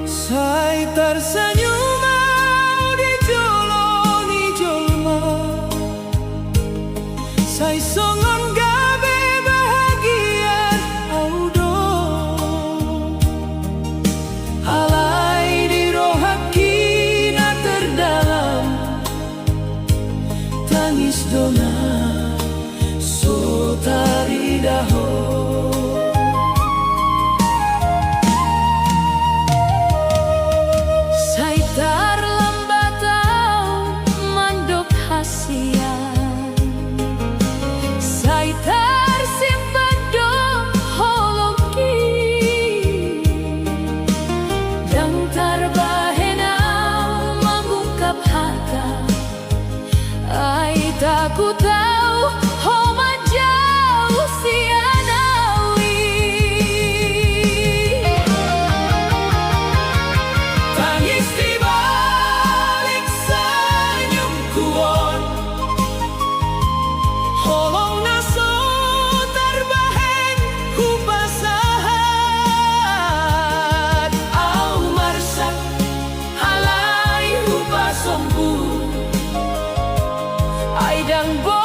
[SPEAKER 1] sai tersenyum mau dijoloni jolma sai songon gabe bahagia audo alai di rohaki na terdalam tangis dona so taridaho sai terlambat tau mandok hasian sai tersimpan dong holoki dan terbahenau mengungkap harta ai takut tahu homa jauh sianawi tangis di balik senyum kuon holong naso terbaheng ku pasahat au marsak halai ku pasombu ai dang bo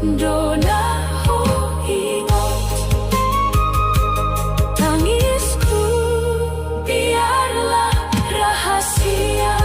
[SPEAKER 1] Dona ho ingat tangisku, biarlah rahasia.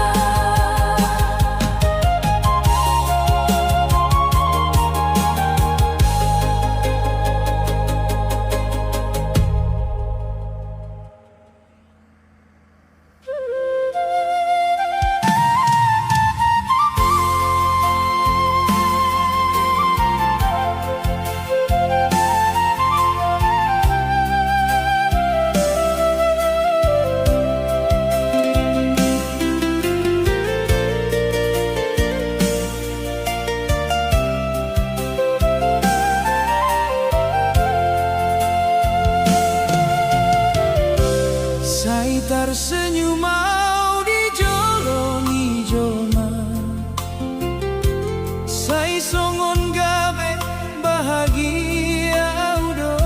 [SPEAKER 1] Sai tersenyum mau dijolongi jolma, sai songon gabe bahagia udo,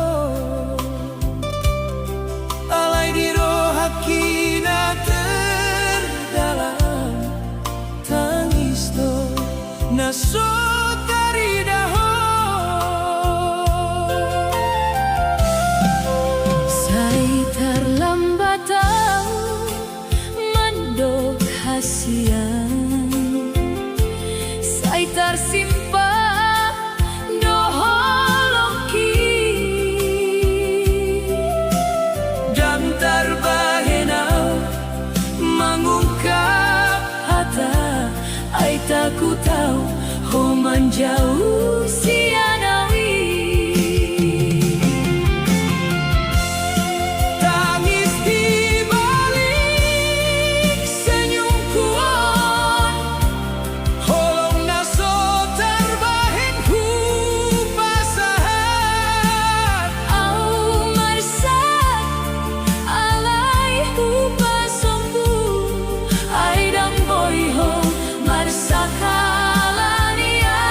[SPEAKER 1] alai di roh hakina terdalam tangis do naso taridaho. Sai terlambat mandok hasian, sai tersimpan doholoki, dan terbahenau mengungkap hata, ai tak ku tahu ho menjauh sianawi. Marsakalania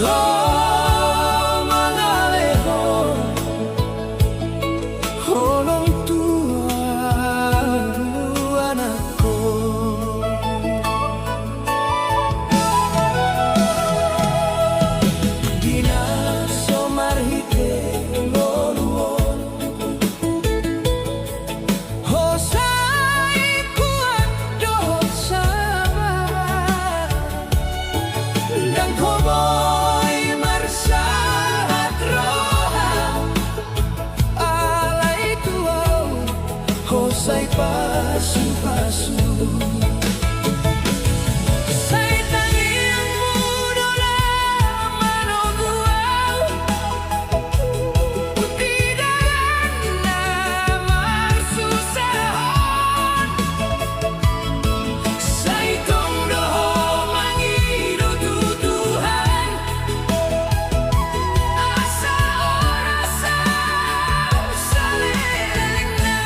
[SPEAKER 1] So mangaleho Holong tua anakku Dina somarhite ngoluon Hosai kuat dosa Dan koboy marsahat roha Alay tuaw Hosay pasu-pasu Say tanging mudo na manoguaw Utidahan na marsusahon Say tongdoho mangidududuhan Asa orasa salileng na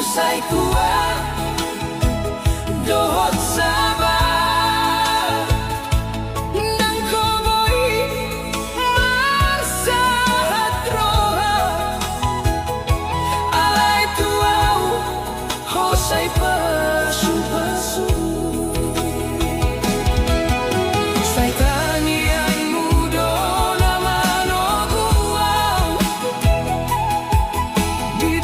[SPEAKER 1] Usai kuat dohot sabar nang koboi masahat roha alai tuau hosai pasu-pasu sai tanian mudo nama no kuau di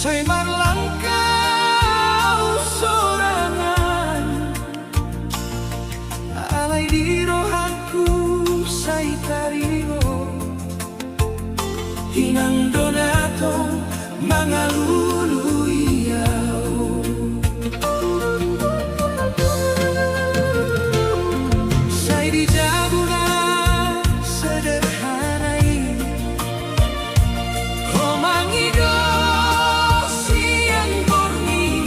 [SPEAKER 1] Saya melangkah sorangan, alay di rohanku saya tarino. Hinang donato mangalulu iyao. Saya dijabuna sederhana ini, romangido siang borni.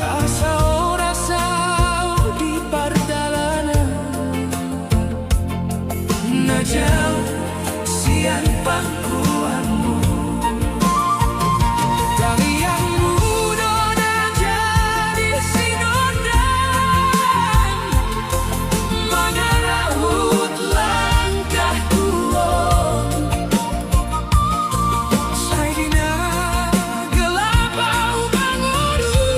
[SPEAKER 1] Asa ora sao di pardalanan, najau siang pangkuanmu. Dari yang muda dan jadi sinodang, mengarahut langkahku. Saya dina gelapau bangunmu,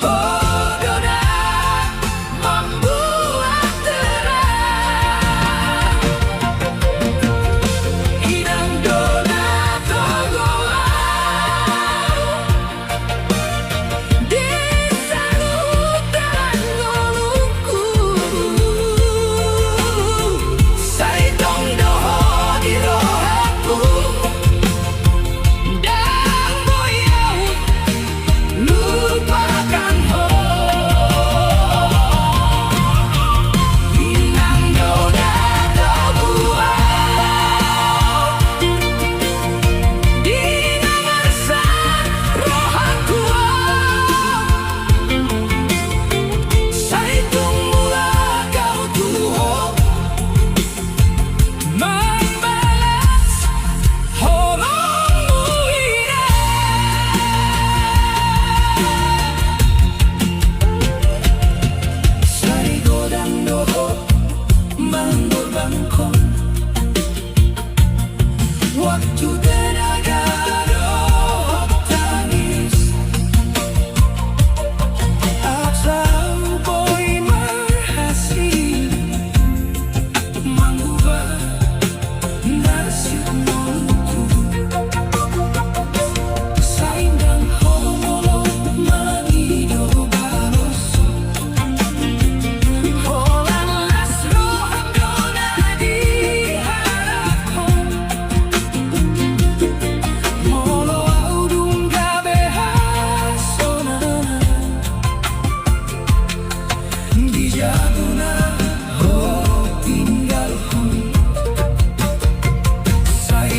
[SPEAKER 1] oh dona membuat terang. Inang dona togoa di salutan golungku. Saya dong doho di rohaku, dan boyau lupakan ho. Inang dona togoa di ngarsa rohaku. Saya tunggulah kau tuho membalas horongmu ini. Saya godang doho manggul bangkong, waktu tenaga doh tangis. Asal boy merhasil mengubah nasib mulutku. Saindang homolo mangido baroso, holan lasro dona diharapkan. Molo audung gabe hasonana, di jaguna oh tinggal hon. Saya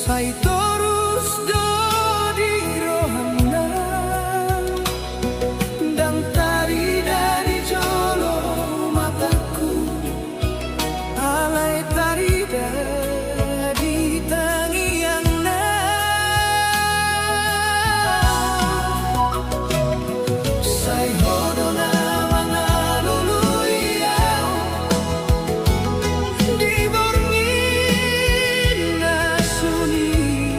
[SPEAKER 1] Sai terus do di rohamna dan tari dari jolo mataku alai tari dari tangianna sai hodona mangaluluya di borngina suni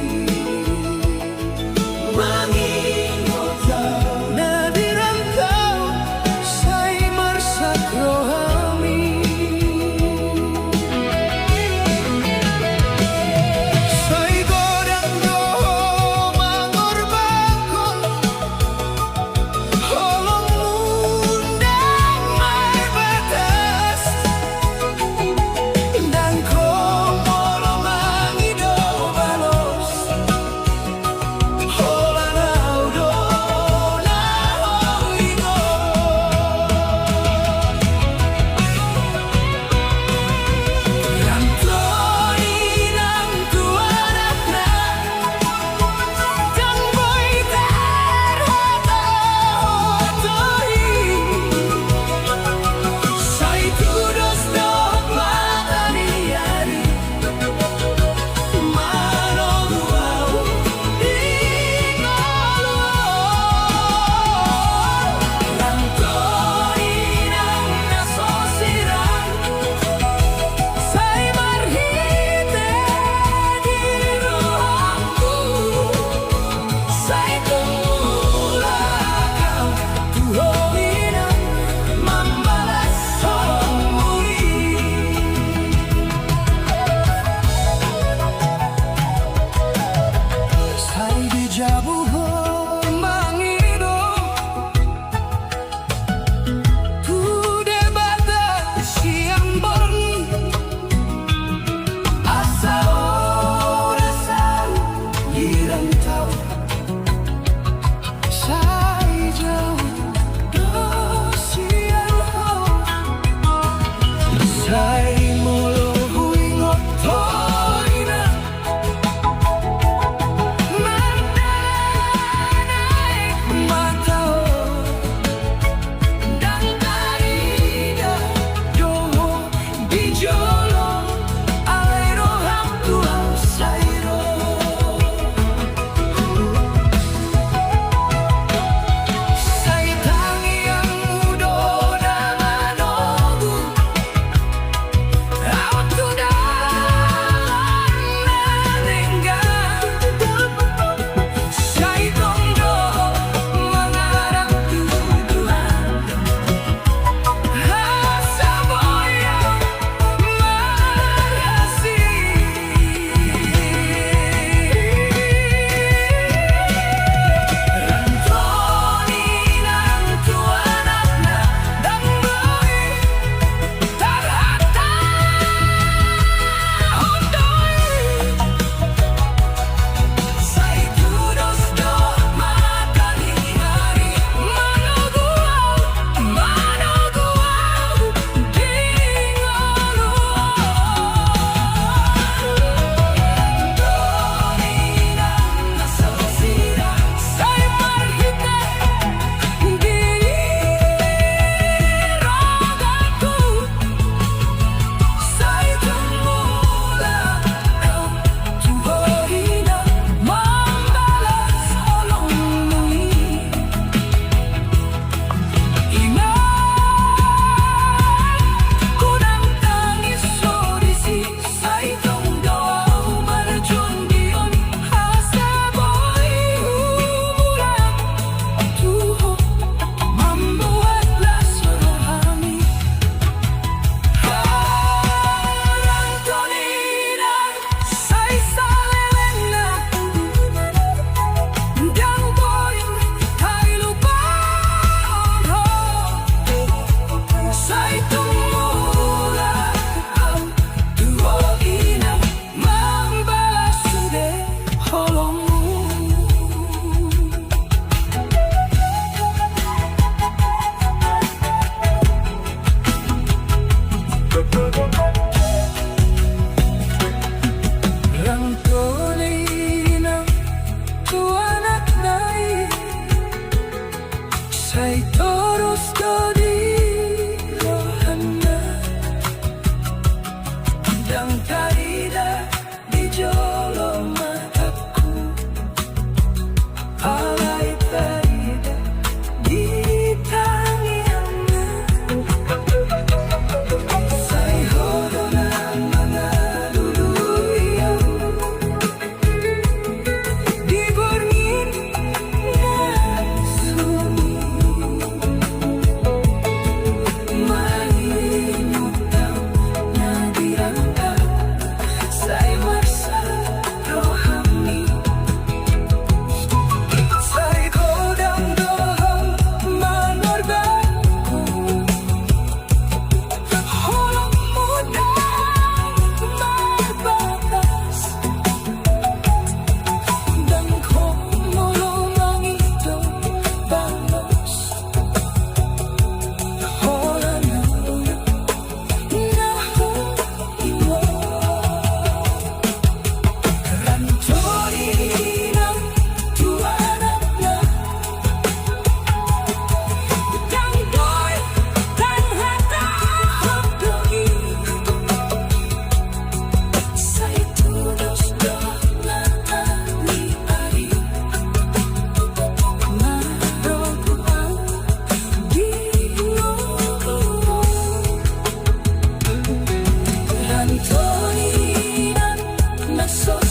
[SPEAKER 1] So